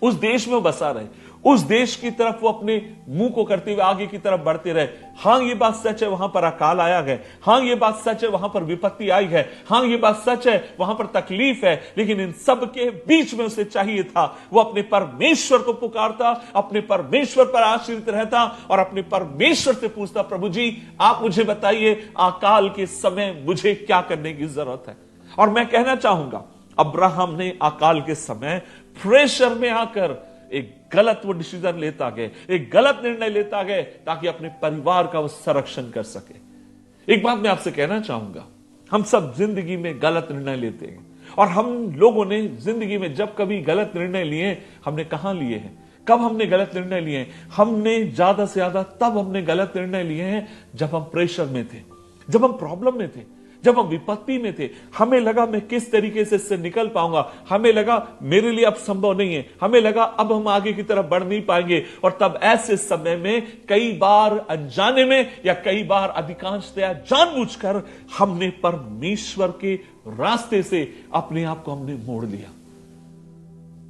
उस देश में वो बसा रहे, उस देश की तरफ वो अपने मुंह को करते हुए आगे की तरफ बढ़ते रहे। हां ये बात सच है वहां पर अकाल आया है, हां ये बात सच है वहां पर विपत्ति आई है, हां ये बात सच है वहां पर तकलीफ है, लेकिन इन सब के बीच में उसे चाहिए था वो अपने परमेश्वर को पुकारता, अपने परमेश्वर पर आश्रित रहता और अपने परमेश्वर से पूछता, प्रभु जी आप मुझे बताइए अकाल के समय मुझे क्या करने की जरूरत है। और मैं कहना चाहूंगा अब्राहम ने अकाल के समय प्रेशर में आकर एक गलत वो डिसीजन लेता गया, एक गलत निर्णय लेता गया ताकि अपने परिवार का वो संरक्षण कर सके। एक बात मैं आपसे कहना चाहूंगा, हम सब जिंदगी में गलत निर्णय लेते हैं और हम लोगों ने जिंदगी में जब कभी गलत निर्णय लिए, हमने कहां लिए हैं, कब हमने गलत निर्णय लिए हैं? हमने ज्यादा से ज्यादा तब हमने गलत निर्णय लिए हैं जब हम प्रेशर में थे, जब हम प्रॉब्लम में थे, जब हम विपत्ति में थे। हमें लगा मैं किस तरीके से इससे निकल पाऊंगा, हमें लगा मेरे लिए अब संभव नहीं है, हमें लगा अब हम आगे की तरफ बढ़ नहीं पाएंगे। और तब ऐसे समय में कई बार अनजाने में या कई बार अधिकांशतया जानबूझकर हमने परमेश्वर के रास्ते से अपने आप को हमने मोड़ लिया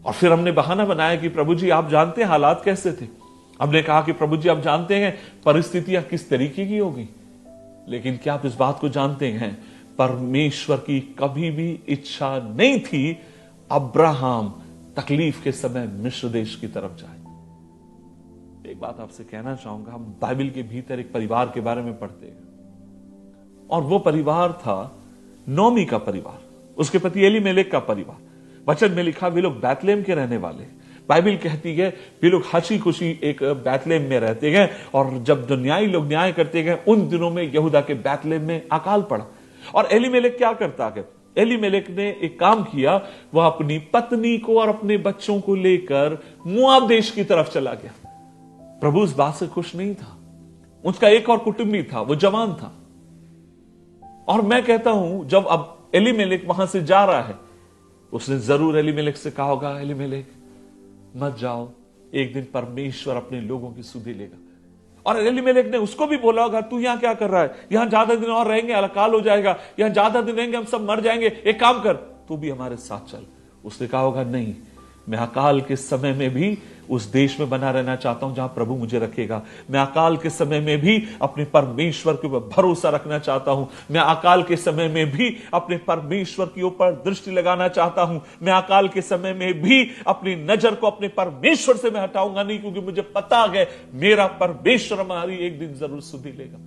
और फिर हमने बहाना बनाया कि प्रभु जी आप जानते हैं हालात कैसे थे। हमने कहा कि प्रभु जी आप जानते हैं परिस्थितियां किस तरीके की होगी। लेकिन क्या आप इस बात को जानते हैं, परमेश्वर की कभी भी इच्छा नहीं थी अब्राहम तकलीफ के समय मिस्र देश की तरफ जाए। एक बात आपसे कहना चाहूंगा, हम बाइबल के भीतर एक परिवार के बारे में पढ़ते हैं और वो परिवार था नोमी का परिवार, उसके पति एलीमेलेक का परिवार। वचन में लिखा वे लोग बैतलेहम के रहने वाले। बाइबल कहती है वे लोग हंसी खुशी एक बैतलेहम में रहते गए और जब जो न्यायी लोग न्याय करते गए उन दिनों में यहूदा के बैतलेहम में अकाल पड़ा। और एलीमेलेक क्या करता है, एलीमेलेक ने एक काम किया, वह अपनी पत्नी को और अपने बच्चों को लेकर मुआब देश की तरफ चला गया। प्रभु इस बात से खुश नहीं था। उसका एक और कुटुंबी था, वो जवान था। और मैं कहता हूं जब अब एलीमेलेक वहां से जा रहा है, उसने जरूर एलीमेलेक से कहा होगा, एलीमेलेक मत जाओ, एक दिन परमेश्वर अपने लोगों की सुधि लेगा। और एलीमेलेक ने उसको भी बोला होगा, तू यहां क्या कर रहा है, यहां ज्यादा दिन और रहेंगे अकाल हो जाएगा, यहां ज्यादा दिन रहेंगे हम सब मर जाएंगे, एक काम कर तू भी हमारे साथ चल। उसने कहा होगा नहीं, मैं अकाल के समय में भी उस देश में बना रहना चाहता हूं जहां प्रभु मुझे रखेगा। मैं अकाल के समय में भी अपने परमेश्वर के ऊपर भरोसा रखना चाहता हूं। मैं अकाल के समय में भी अपने परमेश्वर के ऊपर दृष्टि लगाना चाहता हूं। मैं अकाल के समय में भी अपनी नजर को अपने परमेश्वर से मैं हटाऊंगा नहीं, क्योंकि मुझे पता है मेरा परमेश्वर हमारी एक दिन जरूर सुधि लेगा।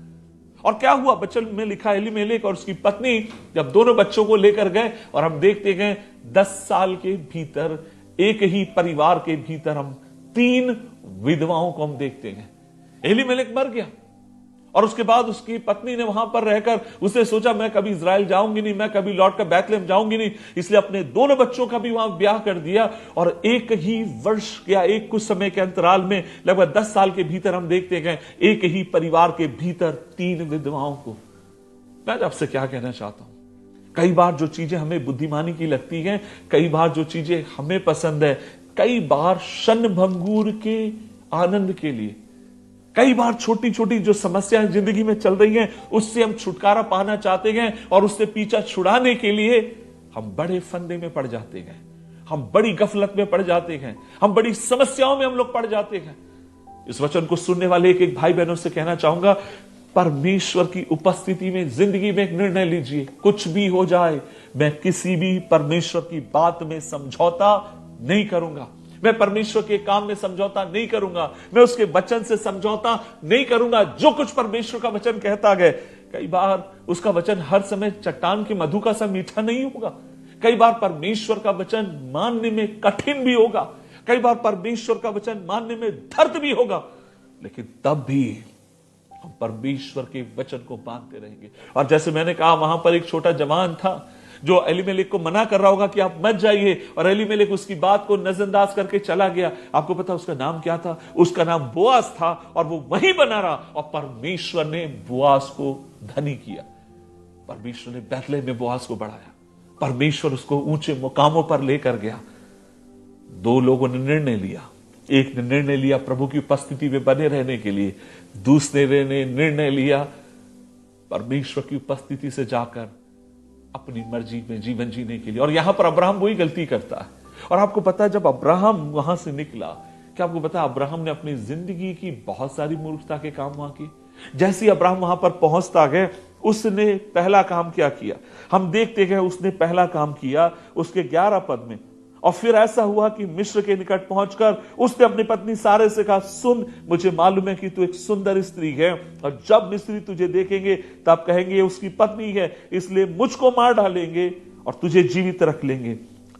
और क्या हुआ, बचन में लिखा एलीमेलेक और उसकी पत्नी जब दोनों बच्चों को लेकर गए और हम देखते गए 10 साल के भीतर एक ही परिवार के भीतर हम 3 विधवाओं को हम देखते हैं। एलीमेलेक मर गया और उसके बाद उसकी पत्नी ने वहां पर रहकर उसने सोचा मैं कभी इजराइल जाऊंगी नहीं, मैं कभी लौट कर बैतलेहम जाऊंगी नहीं, इसलिए अपने दोनों बच्चों का भी वहां ब्याह कर दिया। और एक ही वर्ष या एक कुछ समय के अंतराल में लगभग 10 साल के भीतर हम देखते गए एक ही परिवार के भीतर 3 विधवाओं को। मैं आपसे क्या कहना चाहता हूं, कई बार जो चीजें हमें बुद्धिमानी की लगती हैं, कई बार जो चीजें हमें पसंद है, कई बार क्षण भंगुर के आनंद के लिए, कई बार छोटी छोटी जो समस्याएं जिंदगी में चल रही हैं उससे हम छुटकारा पाना चाहते हैं और उससे पीछा छुड़ाने के लिए हम बड़े फंदे में पड़ जाते हैं, हम बड़ी गफलत में पड़ जाते हैं, हम बड़ी समस्याओं में हम लोग पड़ जाते हैं। इस वचन को सुनने वाले एक भाई बहनों से कहना चाहूंगा, परमेश्वर की उपस्थिति में जिंदगी में एक निर्णय लीजिए, कुछ भी हो जाए मैं किसी भी परमेश्वर की बात में समझौता नहीं करूंगा, मैं परमेश्वर के काम में समझौता नहीं करूंगा, मैं उसके वचन से समझौता नहीं करूंगा। जो कुछ परमेश्वर का वचन कहता है, कई बार उसका वचन हर समय चट्टान के मधु का सा मीठा नहीं होगा, कई बार परमेश्वर का वचन मानने में कठिन भी होगा, कई बार परमेश्वर का वचन मानने में दर्द भी होगा, लेकिन तब भी हम परमेश्वर के वचन को मानते रहेंगे। और जैसे मैंने कहा, वहां पर एक छोटा जवान था जो एलीमेलेक को मना कर रहा होगा कि आप मत जाइए, और एलीमेलेक उसकी बात को नजरअंदाज करके चला गया। आपको पता उसका नाम क्या था? उसका नाम बोआज था, और वो वहीं बना रहा, और परमेश्वर ने बोआज को धनी किया। परमेश्वर ने बैतलहम में बोआज को बढ़ाया, परमेश्वर उसको ऊंचे मुकामों पर लेकर गया। दो लोगों ने निर्णय लिया। एक ने निर्णय लिया प्रभु की उपस्थिति में बने रहने के लिए, दूसरे ने निर्णय लिया परमेश्वर की उपस्थिति से जाकर अपनी मर्जी में जीवन जीने के लिए। और यहां पर अब्राहम वही गलती करता है। और आपको पता है जब अब्राहम वहां से निकला, क्या आपको पता है अब्राहम ने अपनी जिंदगी की बहुत सारी मूर्खता के काम वहां की। जैसे ही अब्राहम वहां पर पहुंचता गया, उसने पहला काम क्या किया हम देखते गए। उसने पहला काम किया उसके 11 पद में, और फिर ऐसा हुआ कि मिस्र के निकट पहुंचकर उसने अपनी पत्नी सारे से कहा, सुन, मुझे मालूम है कि तू एक सुंदर स्त्री है, और जब मिस्री तुझे देखेंगे तब कहेंगे ये उसकी पत्नी है, इसलिए मुझको मार डालेंगे और तुझे जीवित रख लेंगे।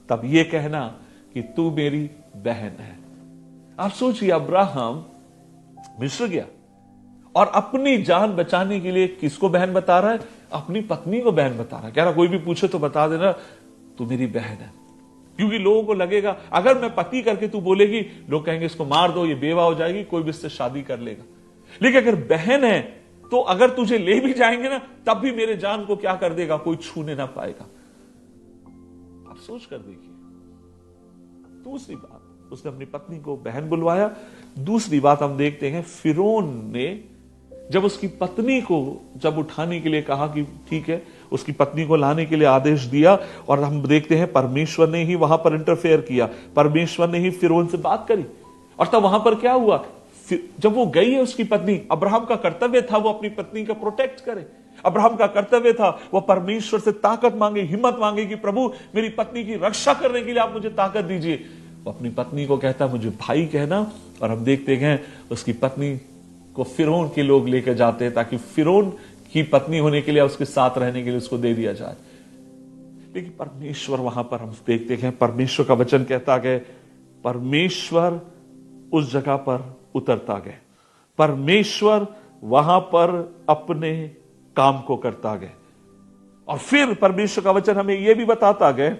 तब ये कहना कि तू मेरी बहन है। आप सोचिए, अब्राहम मिस्र गया और अपनी जान बचाने के लिए किसको बहन बता रहा है? अपनी पत्नी को बहन बता रहा है। कह रहा कोई भी पूछे तो बता देना तू मेरी बहन है, क्योंकि लोगों को लगेगा अगर मैं पति करके तू बोलेगी, लोग कहेंगे इसको मार दो, ये बेवा हो जाएगी, कोई भी इससे शादी कर लेगा। लेकिन अगर बहन है तो अगर तुझे ले भी जाएंगे ना, तब भी मेरे जान को क्या कर देगा? कोई छूने ना पाएगा। आप सोच कर देखिए। दूसरी बात, उसने अपनी पत्नी को बहन बुलवाया। दूसरी बात हम देखते हैं, फिरौन ने जब उसकी पत्नी को जब उठाने के लिए कहा कि ठीक है, उसकी पत्नी को लाने के लिए आदेश दिया, और हम देखते हैं परमेश्वर ने ही वहां पर इंटरफेयर किया, परमेश्वर ने ही फिरौन से बात करी। और तब वहां पर क्या हुआ? जब वो गई है उसकी पत्नी, अब्राहम का कर्तव्य था वो अपनी पत्नी का प्रोटेक्ट करे। अब्राहम का कर्तव्य था वो परमेश्वर से ताकत मांगे, हिम्मत मांगे कि प्रभु मेरी पत्नी की रक्षा करने के लिए आप मुझे ताकत दीजिए। वो अपनी पत्नी को कहता मुझे भाई कहना, और हम देखते हैं उसकी पत्नी को फिरौन के लोग लेकर जाते हैं ताकि फिरौन की पत्नी होने के लिए, उसके साथ रहने के लिए उसको दे दिया जाए। लेकिन परमेश्वर वहां पर हम देखते हैं, परमेश्वर का वचन कहता गया, परमेश्वर उस जगह पर उतरता गया, परमेश्वर वहां पर अपने काम को करता गया। और फिर परमेश्वर का वचन हमें यह भी बताता गया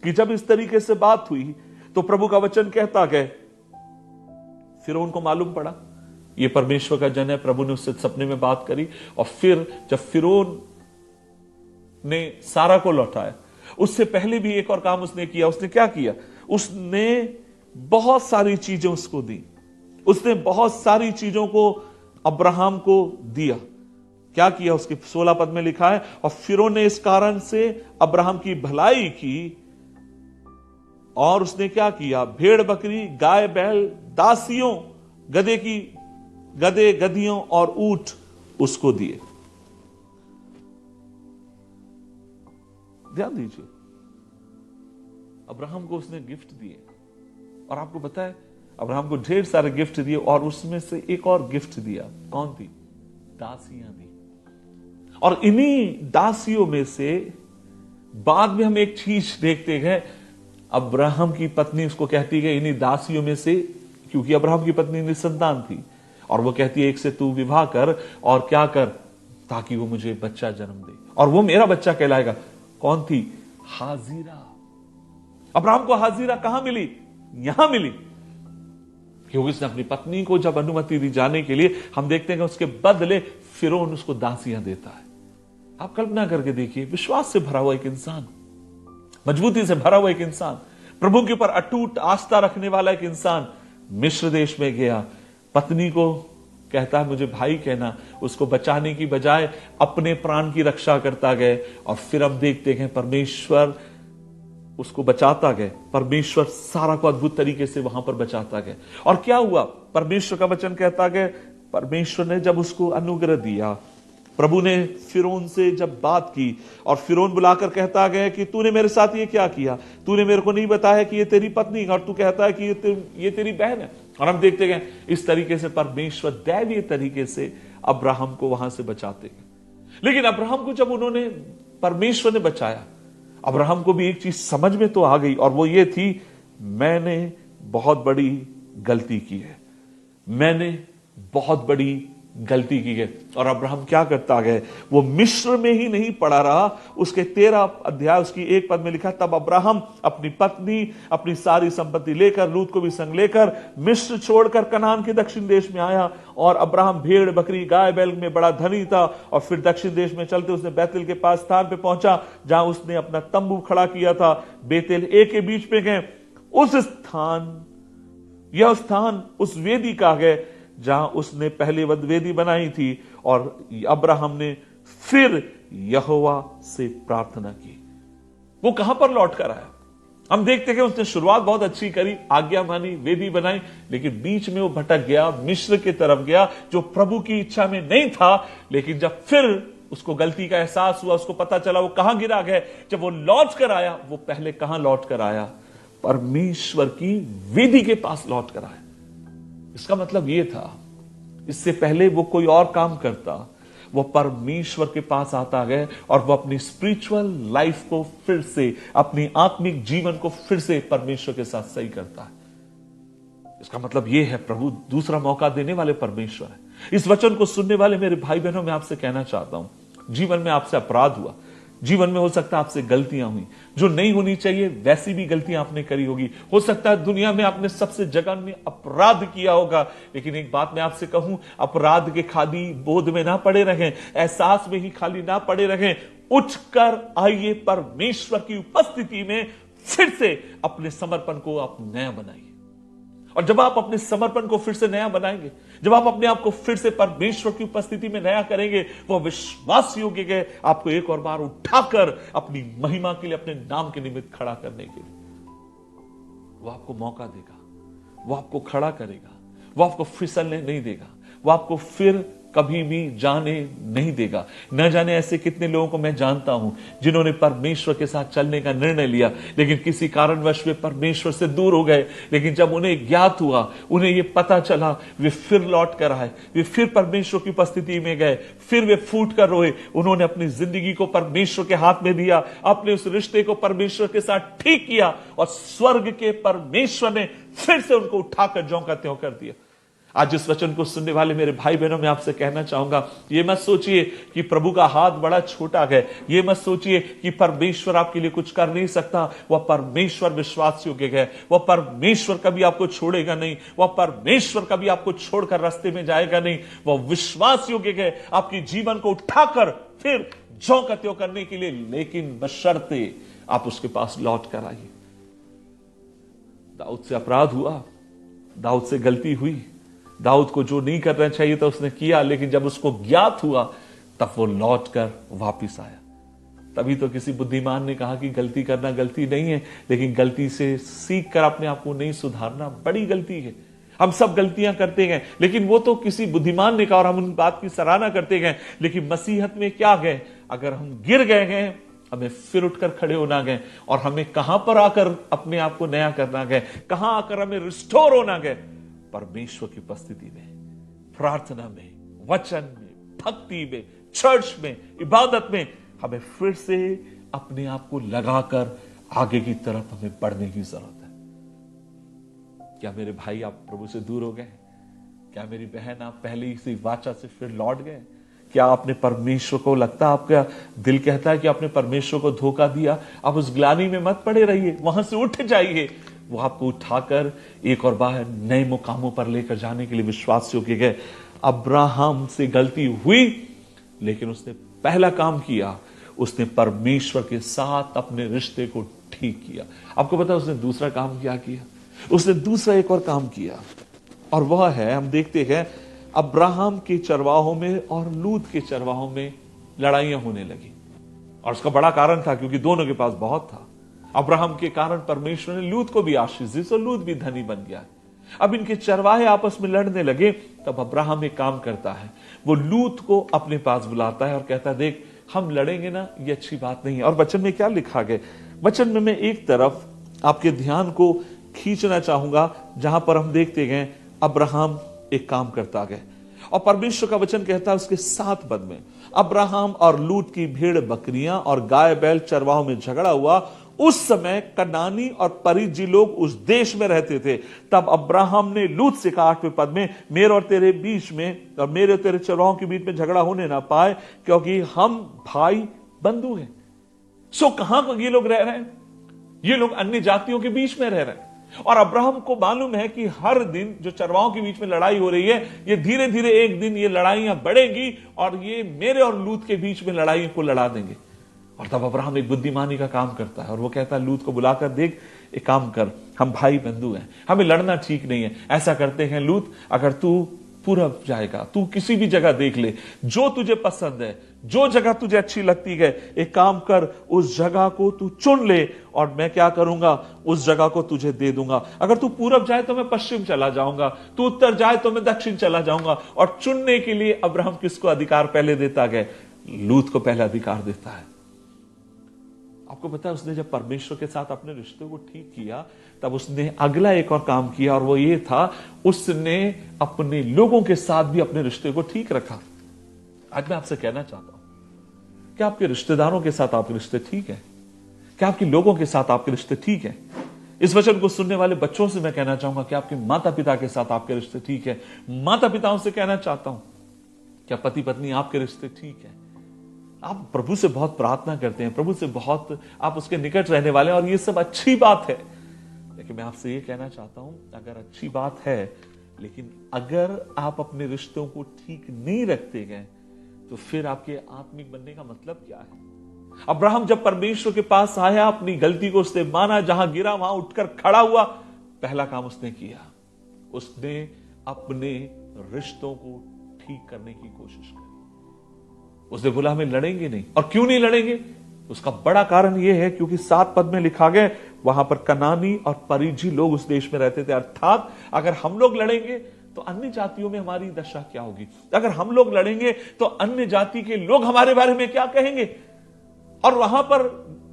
कि जब इस तरीके से बात हुई तो प्रभु का वचन कहता गया, फिरौन को मालूम पड़ा ये परमेश्वर का जन है। प्रभु ने उससे सपने में बात करी, और फिर जब फिरौन ने सारा को लौटाया, उससे पहले भी एक और काम उसने किया। उसने क्या किया? उसने बहुत सारी चीजें उसको दी, उसने बहुत सारी चीजों को अब्राहम को दिया। क्या किया? उसके 16 पद में लिखा है, और फिरौन ने इस कारण से अब्राहम की भलाई की, और उसने क्या किया? भेड़ बकरी, गाय बैल, दासियों, गधे गधियों और ऊंट उसको दिए। ध्यान दीजिए, अब्राहम को उसने गिफ्ट दिए, और आपको पता है अब्राहम को ढेर सारे गिफ्ट दिए, और उसमें से एक और गिफ्ट दिया। कौन थी? दासियां दी। और इन्हीं दासियों में से बाद में हम एक चीज देखते हैं, अब्राहम की पत्नी उसको कहती है इन्हीं दासियों में से, क्योंकि अब्राहम की पत्नी निसंतान थी, और वो कहती है एक से तू विवाह कर और क्या कर, ताकि वो मुझे बच्चा जन्म दे, और वो मेरा बच्चा कहलाएगा। कौन थी? हाजिरा। अब्राहम को हाजिरा कहां मिली? यहां मिली, क्योंकि उसने अपनी पत्नी को जब अनुमति दी जाने के लिए, हम देखते हैं कि उसके बदले फिरौन उसको दासियां देता है। आप कल्पना करके देखिए, विश्वास से भरा हुआ एक इंसान, मजबूती से भरा हुआ एक इंसान, प्रभु के ऊपर अटूट आस्था रखने वाला एक इंसान मिस्र देश में गया, पत्नी को कहता है मुझे भाई कहना, उसको बचाने की बजाय अपने प्राण की रक्षा करता गया। और फिर हम देखते हैं परमेश्वर उसको बचाता गया, परमेश्वर सारा को अद्भुत तरीके से वहां पर बचाता गया। और क्या हुआ? परमेश्वर का वचन कहता गया, परमेश्वर ने जब उसको अनुग्रह दिया, प्रभु ने फिरौन से जब बात की, और फिरौन बुलाकर कहता गया कि तूने मेरे साथ ये क्या किया? तूने मेरे को नहीं बताया कि ये तेरी पत्नी, और तू कहता है कि ये तेरी बहन है। और हम देखते गए इस तरीके से परमेश्वर दैवीय तरीके से अब्राहम को वहां से बचाते गए। लेकिन अब्राहम को जब उन्होंने, परमेश्वर ने बचाया, अब्राहम को भी एक चीज समझ में तो आ गई, और वो ये थी, मैंने बहुत बड़ी गलती की है, मैंने बहुत बड़ी गलती की है। और अब्राहम क्या करता गया, वो मिस्र में ही नहीं पड़ा रहा, उसके 13 अध्याय उसकी 1 पद में लिखा, तब अब्राहम अपनी पत्नी, अपनी सारी संपत्ति लेकर, लूत को भी संग लेकर मिस्र छोड़कर कनान के दक्षिण देश में आया। और अब्राहम भेड़ बकरी गाय बैल में बड़ा धनी था। और फिर दक्षिण देश में चलते उसने बैतल के पास स्थान पे पहुंचा जहां उसने अपना तंबू खड़ा किया था। बेतेल ए के बीच में गए, यह स्थान उस वेदी का है जहां उसने पहले वेदी बनाई थी। और अब्राहम ने फिर यहोवा से प्रार्थना की। वो कहां पर लौट कर आया? हम देखते हैं उसने शुरुआत बहुत अच्छी करी, आज्ञा मानी, वेदी बनाई, लेकिन बीच में वो भटक गया, मिस्र की तरफ गया जो प्रभु की इच्छा में नहीं था। लेकिन जब फिर उसको गलती का एहसास हुआ, उसको पता चला वो कहां गिरा गया, जब वो लौट कर आया, वो पहले कहां लौट कर आया? परमेश्वर की वेदी के पास लौट कर आया। इसका मतलब यह था, इससे पहले वो कोई और काम करता, वो परमेश्वर के पास आता है और वो अपनी स्पिरिचुअल लाइफ को फिर से, अपनी आत्मिक जीवन को फिर से परमेश्वर के साथ सही करता है। इसका मतलब यह है, प्रभु दूसरा मौका देने वाले परमेश्वर है। इस वचन को सुनने वाले मेरे भाई बहनों, मैं आपसे कहना चाहता हूं, जीवन में आपसे अपराध हुआ, जीवन में हो सकता है आपसे गलतियां हुई जो नहीं होनी चाहिए, वैसी भी गलतियां आपने करी होगी। हो सकता है दुनिया में आपने सबसे जघन्य अपराध किया होगा। लेकिन एक बात मैं आपसे कहूं, अपराध के खाली बोध में ना पड़े रहें, एहसास में ही खाली ना पड़े रहें। उठकर आइए, परमेश्वर की उपस्थिति में फिर से अपने समर्पण को आप नया बनाइए। और जब आप अपने समर्पण को फिर से नया बनाएंगे, जब आप अपने आप को फिर से परमेश्वर की उपस्थिति में नया करेंगे, वो विश्वास योग्य है आपको एक और बार उठाकर अपनी महिमा के लिए, अपने नाम के निमित्त खड़ा करने के लिए। वो आपको मौका देगा, वो आपको खड़ा करेगा, वो आपको फिसलने नहीं देगा, वो आपको फिर कभी भी जाने नहीं देगा। न जाने ऐसे कितने लोगों को मैं जानता हूं जिन्होंने परमेश्वर के साथ चलने का निर्णय लिया, लेकिन किसी कारणवश वे परमेश्वर से दूर हो गए। लेकिन जब उन्हें ज्ञात हुआ, उन्हें यह पता चला, वे फिर लौट कर आए, वे फिर परमेश्वर की उपस्थिति में गए, फिर वे फूट कर रोए। उन्होंने अपनी जिंदगी को परमेश्वर के हाथ में दिया, अपने उस रिश्ते को परमेश्वर के साथ ठीक किया, और स्वर्ग के परमेश्वर ने फिर से उनको उठाकर ज्यों का त्यों कर दिया। आज इस वचन को सुनने वाले मेरे भाई बहनों, मैं आपसे कहना चाहूंगा, ये मत सोचिए कि प्रभु का हाथ बड़ा छोटा है, ये मत सोचिए कि परमेश्वर आपके लिए कुछ कर नहीं सकता। वह परमेश्वर विश्वास योग्य है, वह परमेश्वर कभी आपको छोड़ेगा नहीं, वह परमेश्वर कभी आपको छोड़कर रास्ते में जाएगा नहीं। वह विश्वास योग्य है आपके जीवन को उठाकर फिर ज्यों का त्यों करने के लिए, लेकिन बशर्ते आप उसके पास लौट कर आइए। दाऊद से अपराध हुआ, दाऊद से गलती हुई, दाऊद को जो नहीं करना चाहिए था उसने किया, लेकिन जब उसको ज्ञात हुआ तब वो लौट कर वापिस आया। तभी तो किसी बुद्धिमान ने कहा कि गलती करना गलती नहीं है, लेकिन गलती से सीख कर अपने आप को नहीं सुधारना बड़ी गलती है। हम सब गलतियां करते हैं, लेकिन वो तो किसी बुद्धिमान ने कहा और हम उन बात की सराहना करते हैं। लेकिन मसीहत में क्या है, अगर हम गिर गए हैं, हमें फिर उठकर खड़े होना है, और हमें कहां पर आकर अपने आप को नया करना है, कहां आकर हमें रिस्टोर होना है? परमेश्वर की उपस्थिति में, प्रार्थना में, वचन में, भक्ति में, चर्च में, इबादत में हमें फिर से अपने आप को लगाकर आगे की तरफ हमें बढ़ने की जरूरत है। क्या मेरे भाई आप प्रभु से दूर हो गए? क्या मेरी बहन आप पहले ही सी वाचा से फिर लौट गए? क्या आपने परमेश्वर को, लगता है आपका दिल कहता है कि आपने परमेश्वर को धोखा दिया? आप उस ग्लानि में मत पड़े रहिए, वहां से उठ जाइए। वो आपको उठाकर एक और बार नए मुकामों पर लेकर जाने के लिए विश्वास योग्य है। अब्राहम से गलती हुई, लेकिन उसने पहला काम किया, उसने परमेश्वर के साथ अपने रिश्ते को ठीक किया। आपको पता है उसने दूसरा काम क्या किया? उसने दूसरा एक और काम किया, और वह है, हम देखते हैं अब्राहम के चरवाहों में और लूत के चरवाहों में लड़ाइयां होने लगी। और उसका बड़ा कारण था, क्योंकि दोनों के पास बहुत था। अब्राहम के कारण परमेश्वर ने लूत को भी आशीष दी, तो लूत भी धनी बन गया। अब इनके चरवाहे आपस में लड़ने लगे, तब अब्राहम एक काम करता है, वो लूत को अपने पास बुलाता है और कहता है, देख हम लड़ेंगे ना, ये अच्छी बात नहीं है। और वचन में क्या लिखा गया? वचन में मैं एक तरफ आपके ध्यान को खींचना चाहूंगा, जहां पर हम देखते गए अब्राहम एक काम करता गया, और परमेश्वर का वचन कहता है उसके 7 पद में, अब्राहम और लूत की भेड़ बकरियां और गाय बैल चरवाहों में झगड़ा हुआ, उस समय कनानी और परिज्जी लोग उस देश में रहते थे। तब अब्राहम ने लूत से कहा 8वें पद में, मेरे और तेरे बीच में और मेरे और तेरे चरवाहों के बीच में झगड़ा होने ना पाए, क्योंकि हम भाई बंधु हैं। सो कहां ये लोग रह रहे हैं? ये लोग अन्य जातियों के बीच में रह रहे हैं। और अब्राहम को मालूम है कि हर दिन जो चरवाहों के बीच में लड़ाई हो रही है, ये धीरे धीरे एक दिन ये लड़ाइयां बढ़ेगी और ये मेरे और लूत के बीच में लड़ाई को लड़ा देंगे। और तब अब्राहम एक बुद्धिमानी का काम करता है और वो कहता है लूत को बुलाकर, देख एक काम कर, हम भाई बंधु हैं, हमें लड़ना ठीक नहीं है। ऐसा करते हैं लूत, अगर तू पूरब जाएगा, तू किसी भी जगह देख ले जो तुझे पसंद है, जो जगह तुझे अच्छी लगती है, एक काम कर, उस जगह को तू चुन ले और मैं क्या करूंगा, उस जगह को तुझे दे दूंगा। अगर तू पूरब जाए तो मैं पश्चिम चला जाऊंगा, तू उत्तर जाए तो मैं दक्षिण चला जाऊंगा। और चुनने के लिए अब्राहम किसको अधिकार पहले देता है? लूत को पहले अधिकार देता है। आपको पता है उसने जब परमेश्वर के साथ अपने रिश्ते को ठीक किया, तब उसने अगला एक और काम किया और वो ये था, उसने अपने लोगों के साथ भी अपने रिश्ते को ठीक रखा। आज मैं आपसे कहना चाहता हूं, क्या आपके रिश्तेदारों के साथ आपके रिश्ते ठीक है? क्या आपके लोगों के साथ आपके रिश्ते ठीक है? इस वचन को सुनने वाले बच्चों से मैं कहना चाहूंगा कि आपके माता पिता के साथ आपके रिश्ते ठीक है। माता पिताओं से कहना चाहता हूं, क्या पति पत्नी आपके रिश्ते ठीक है? आप प्रभु से बहुत प्रार्थना करते हैं, प्रभु से बहुत आप उसके निकट रहने वाले हैं और ये सब अच्छी बात है। लेकिन मैं आपसे ये कहना चाहता हूं, अगर अच्छी बात है, लेकिन अगर आप अपने रिश्तों को ठीक नहीं रखते गए, तो फिर आपके आत्मिक बनने का मतलब क्या है? अब्राहम जब परमेश्वर के पास आया, अपनी गलती को उसने माना, जहां गिरा वहां उठकर खड़ा हुआ, पहला काम उसने किया, उसने अपने रिश्तों को ठीक करने की कोशिश की। उसने बोला हमें लड़ेंगे नहीं। और क्यों नहीं लड़ेंगे? उसका बड़ा कारण यह है क्योंकि 7 पद में लिखा गया, वहां पर कनानी और परिज्जी लोग उस देश में रहते थे। अर्थात अगर हम लोग लड़ेंगे तो अन्य जातियों में हमारी दशा क्या होगी? अगर हम लोग लड़ेंगे तो अन्य जाति के लोग हमारे बारे में क्या कहेंगे? और वहां पर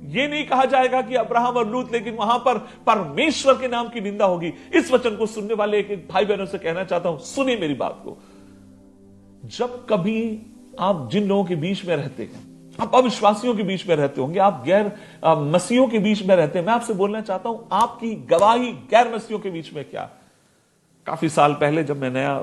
यह नहीं कहा जाएगा कि अब्राहम और लूत, लेकिन वहां पर परमेश्वर के नाम की निंदा होगी। इस वचन को सुनने वाले एक भाई बहनों से कहना चाहता हूं, सुनिए मेरी बात को। जब कभी आप जिन लोगों के बीच में रहते हैं, आप अविश्वासियों के बीच में रहते होंगे, आप गैर मसीहों के बीच में रहते हैं, मैं आपसे बोलना चाहता हूं, आपकी गवाही गैर मसीहों के बीच में क्या? काफी साल पहले जब मैं नया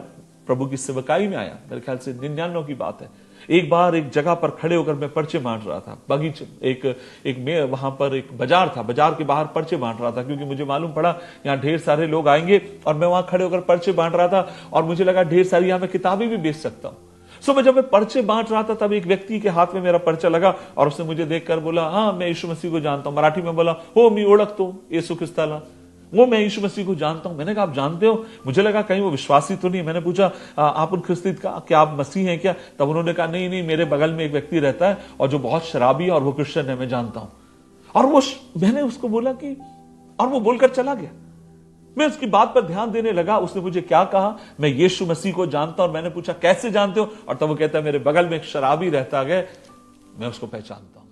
प्रभु की सेवकाई में आया, मेरे ख्याल से 99 की बात है, एक बार एक जगह पर खड़े होकर मैं पर्चे बांट रहा था, बगीचे वहां पर एक बाजार था, बाजार के बाहर पर्चे बांट रहा था, क्योंकि मुझे मालूम पड़ा यहां ढेर सारे लोग आएंगे और मैं वहां खड़े होकर पर्चे बांट रहा था और मुझे लगा ढेर सारी यहां मैं किताबें भी बेच सकता हूं। सो जब मैं पर्चे बांट रहा था, तब एक व्यक्ति के हाथ में मेरा पर्चा लगा और उसने मुझे देखकर बोला, हाँ मैं यीशु मसीह को जानता हूं। मराठी में बोला, हो मी ओळखतो येशू ख्रिस्ताला, वो मैं यीशु मसीह को जानता हूं। मैंने कहा आप जानते हो? मुझे लगा कहीं वो विश्वासी तो नहीं। मैंने पूछा आप उन ख्रिस्तित का क्या आप मसीह हैं क्या? तब उन्होंने कहा नहीं नहीं, मेरे बगल में एक व्यक्ति रहता है और जो बहुत शराबी है और वो क्रिश्चियन है, मैं जानता हूं। और मैंने उसको बोला कि, और वो बोलकर चला गया। मैं उसकी बात पर ध्यान देने लगा, उसने मुझे क्या कहा, मैं यीशु मसीह को जानता हूं। और मैंने पूछा कैसे जानते हो? और तब वो कहता है मेरे बगल में एक शराबी रहता है, मैं उसको पहचानता हूं।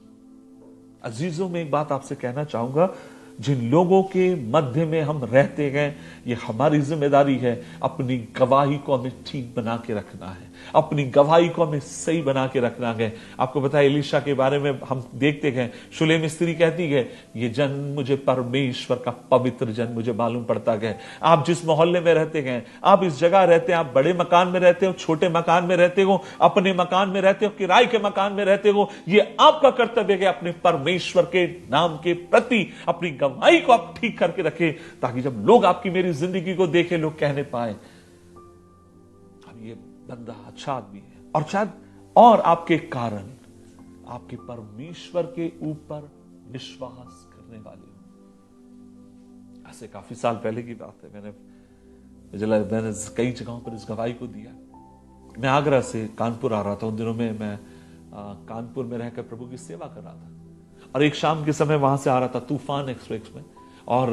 अजीजों, में एक बात आपसे कहना चाहूंगा, जिन लोगों के मध्य में हम रहते हैं, ये हमारी जिम्मेदारी है अपनी गवाही को हमें ठीक बना के रखना है, अपनी गवाही को हमें सही बना के रखना है। आपको पता है एलीशा के बारे में हम देखते हैं, शुलेम स्त्री कहती है ये जन मुझे परमेश्वर का पवित्र जन मुझे मालूम पड़ता है। आप जिस मोहल्ले में रहते हैं, आप इस जगह रहते हैं, आप बड़े मकान में रहते हो, छोटे मकान में रहते हो, अपने मकान में रहते हो, किराए के मकान में रहते हो, ये आपका कर्तव्य है अपने परमेश्वर के नाम के प्रति अपनी गवाही को आप ठीक करके रखें, ताकि जब लोग आपकी मेरी जिंदगी को देखें, लोग कहने पाए अब ये बंदा अच्छा आदमी है, और शायद और आपके कारण आपके परमेश्वर के ऊपर विश्वास करने वाले हो। ऐसे काफी साल पहले की बात है, मैंने कई जगहों पर इस गवाही को दिया। मैं आगरा से कानपुर आ रहा था, उन दिनों में मैं कानपुर में रहकर प्रभु की सेवा कर रहा था, और एक शाम के समय वहां से आ रहा था तूफान एक्सप्रेस में, और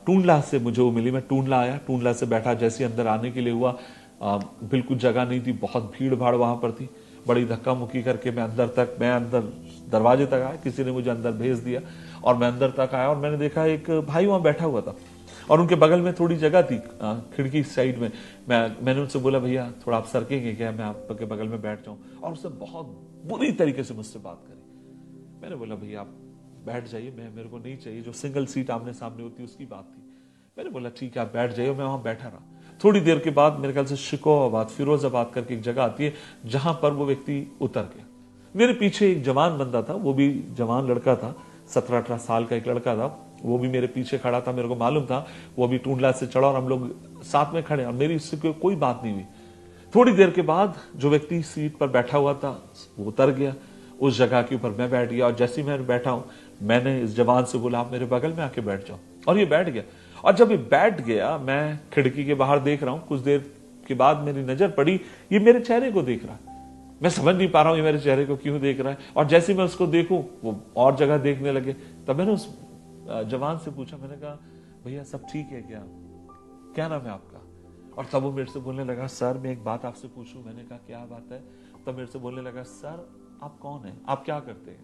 टूंडला से मुझे वो मिली। मैं टूंडला आया, टूंडला से बैठा, जैसे अंदर आने के लिए हुआ, बिल्कुल जगह नहीं थी, बहुत भीड़ भाड़ वहां पर थी। बड़ी धक्का मुक्की करके मैं अंदर दरवाजे तक आया, किसी ने मुझे अंदर भेज दिया और मैं अंदर तक आया, और मैंने देखा एक भाई वहां बैठा हुआ था और उनके बगल में थोड़ी जगह थी खिड़की साइड में। मैंने उनसे बोला भैया थोड़ा आप सरकेंगे क्या, मैं आपके बगल में बैठ जाऊं? और उसने बहुत बुरी तरीके से मुझसे बात करी। मैंने बोला भैया आप बैठ जाइए, मेरे को नहीं चाहिए। जो सिंगल सीट आमने सामने होती है उसकी बात थी। मैंने बोला ठीक है आप बैठ जाइए। मैं वहां बैठा रहा। थोड़ी देर के बाद मेरे ख्याल से शिकोहाबाद, फिरोजाबाद करके एक जगह आती है जहां पर वो व्यक्ति उतर गया। मेरे पीछे एक जवान बंदा था, वो भी जवान लड़का था, 17-18 साल का एक लड़का था। वो भी मेरे पीछे खड़ा था। मेरे को मालूम था वो भी टूंडला से चढ़ा और हम लोग साथ में खड़े और मेरी इससे कोई बात नहीं हुई। थोड़ी देर के बाद जो व्यक्ति सीट पर बैठा हुआ था वो उतर गया। उस जगह के ऊपर मैं बैठ गया और जैसे ही मैं बैठा हूं मैंने इस जवान से बोला आप मेरे बगल में आके बैठ जाओ, और ये बैठ गया। और जब ये बैठ गया मैं खिड़की के बाहर देख रहा हूं। कुछ देर के बाद मेरी नजर पड़ी, ये मेरे चेहरे को देख रहा है। मैं समझ नहीं पा रहा हूं ये मेरे चेहरे को क्यों देख रहा है। और जैसे मैं उसको देखूं वो और जगह देखने लगे। तब मैंने उस जवान से पूछा, मैंने कहा भैया सब ठीक है क्या नाम है आपका? और तब वो मेरे से बोलने लगा सर मैं एक बात आपसे पूछूं। मैंने कहा क्या बात है? तब मेरे से बोलने लगा सर आप कौन हैं, आप क्या करते हैं?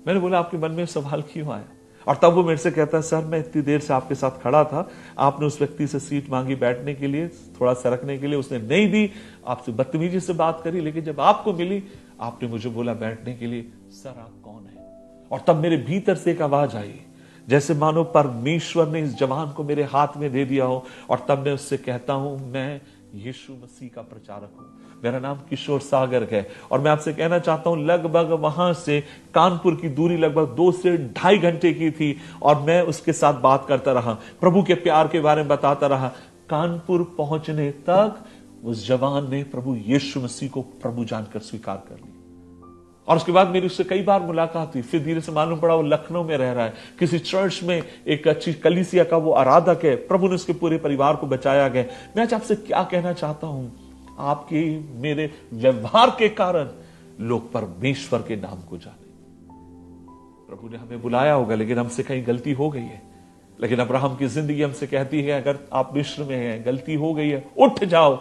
मैंने बोला आपके मन में सवाल क्यों आया? और तब वो मेरे से कहता है सर मैं इतनी देर से आपके साथ खड़ा था, आपने उस व्यक्ति से सीट मांगी बैठने के लिए, थोड़ा सरकने के लिए, उसने नहीं दी, आपसे बदतमीजी से बात करी, लेकिन जब आपको मिली आपने मुझे बोला बैठने के लिए। सर आप कौन है? और तब मेरे भीतर से एक आवाज आई जैसे मानो परमेश्वर ने इस जवान को मेरे हाथ में दे दिया हो। और तब मैं उससे कहता हूं मैं यीशु मसीह का प्रचारक हूं, मेरा नाम किशोर सागर है। और मैं आपसे कहना चाहता हूं लगभग वहां से कानपुर की दूरी लगभग 2 से 2.5 घंटे की थी और मैं उसके साथ बात करता रहा, प्रभु के प्यार के बारे में बताता रहा। कानपुर पहुंचने तक उस जवान ने प्रभु यीशु मसीह को प्रभु जानकर स्वीकार कर लिया। और उसके बाद मेरी उससे कई बार मुलाकात हुई। फिर धीरे से मालूम पड़ा वो लखनऊ में रह रहा है, किसी चर्च में एक अच्छी कलीसिया का वो आराधक है। प्रभु ने उसके पूरे परिवार को बचाया गया। मैं आज आपसे क्या कहना चाहता हूं, आपके मेरे व्यवहार के कारण लोग परमेश्वर के नाम को जाने। प्रभु ने हमें बुलाया होगा लेकिन हमसे कहीं गलती हो गई है। लेकिन अब्राहम की जिंदगी हमसे कहती है अगर आप मिस्र में हैं, गलती हो गई है, उठ जाओ,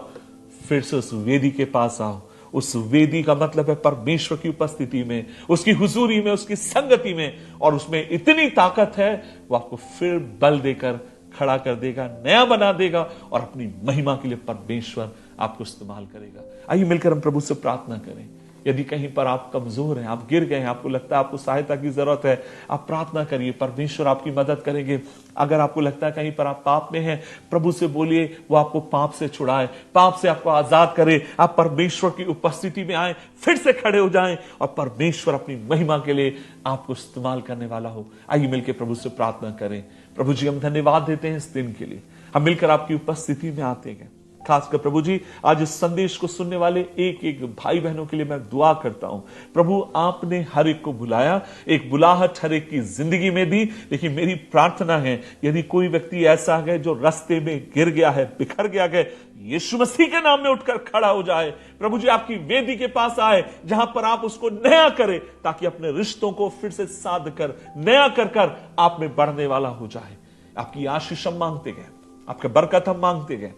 फिर से उस वेदी के पास आओ। उस वेदी का मतलब है परमेश्वर की उपस्थिति में, उसकी हुजूरी में, उसकी संगति में। और उसमें इतनी ताकत है वो आपको फिर बल देकर खड़ा कर देगा, नया बना देगा और अपनी महिमा के लिए परमेश्वर आपको इस्तेमाल करेगा। आइए मिलकर हम प्रभु से प्रार्थना करें। यदि कहीं पर आप कमजोर हैं, आप गिर गए हैं, आपको लगता है आपको सहायता की जरूरत है, आप प्रार्थना करिए, परमेश्वर आपकी मदद करेंगे। अगर आपको लगता है कहीं पर आप पाप में हैं, प्रभु से बोलिए वो आपको पाप से छुड़ाए, पाप से आपको आजाद करे। आप परमेश्वर की उपस्थिति में आए, फिर से खड़े हो जाएं और परमेश्वर अपनी महिमा के लिए आपको इस्तेमाल करने वाला हो। आइए मिलकर प्रभु से प्रार्थना करें। प्रभु जी हम धन्यवाद देते हैं इस दिन के लिए, हम मिलकर आपकी उपस्थिति में आते हैं। खासकर प्रभु जी आज इस संदेश को सुनने वाले एक एक भाई बहनों के लिए मैं दुआ करता हूं। प्रभु आपने हर एक को बुलाया, एक बुलाहट हर एक की जिंदगी में दी। लेकिन मेरी प्रार्थना है यदि कोई व्यक्ति ऐसा है जो रास्ते में गिर गया है, बिखर गया है, यीशु मसीह के नाम में उठकर खड़ा हो जाए। प्रभु जी आपकी वेदी के पास आए जहां पर आप उसको नया करें ताकि अपने रिश्तों को फिर से साध कर नया कर आप में बढ़ने वाला हो जाए। आपकी आशीष हम मांगते गए, आपका बरकत हम मांगते गए,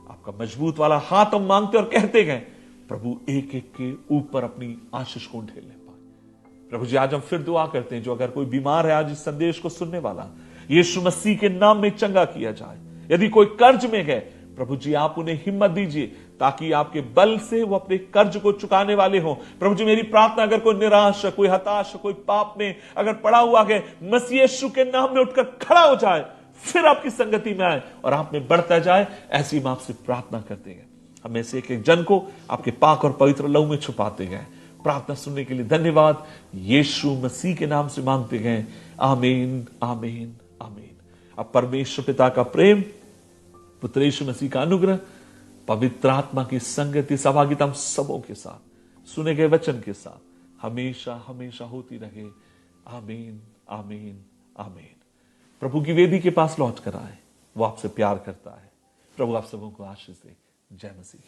आपका मजबूत वाला हाथ हम मांगते और कहते गए। प्रभु एक एक के ऊपर अपनी आशीष को ढेर ले पाए। प्रभु जी आज हम फिर दुआ करते हैं जो अगर कोई बीमार है आज इस संदेश को सुनने वाला, यीशु मसीह के नाम में चंगा किया जाए। यदि कोई कर्ज में गए, प्रभु जी आप उन्हें हिम्मत दीजिए ताकि आपके बल से वो अपने कर्ज को चुकाने वाले हों। प्रभु जी मेरी प्रार्थना अगर कोई निराश, कोई हताश, कोई पाप में अगर पड़ा हुआ है, मसीह यीशु के नाम में उठकर खड़ा हो जाए, फिर आपकी संगति में आए और आप में बढ़ता जाए। ऐसी हम आपसे प्रार्थना करते हैं। हमें से एक एक जन को आपके पाक और पवित्र लहू में छुपाते गए। प्रार्थना सुनने के लिए धन्यवाद। यीशु मसीह के नाम से मांगते गए, आमीन आमीन आमीन। अब परमेश्वर पिता का प्रेम, पुत्र यीशु मसीह का अनुग्रह, पवित्र आत्मा की संगति, सहभागिता हम सबों के साथ, सुने गए वचन के साथ हमेशा हमेशा होती रहे। आमीन आमीन आमीन। प्रभु की वेदी के पास लौट कर आए, वो आपसे प्यार करता है। प्रभु आप सबों को आशीष दे। जय मसीह।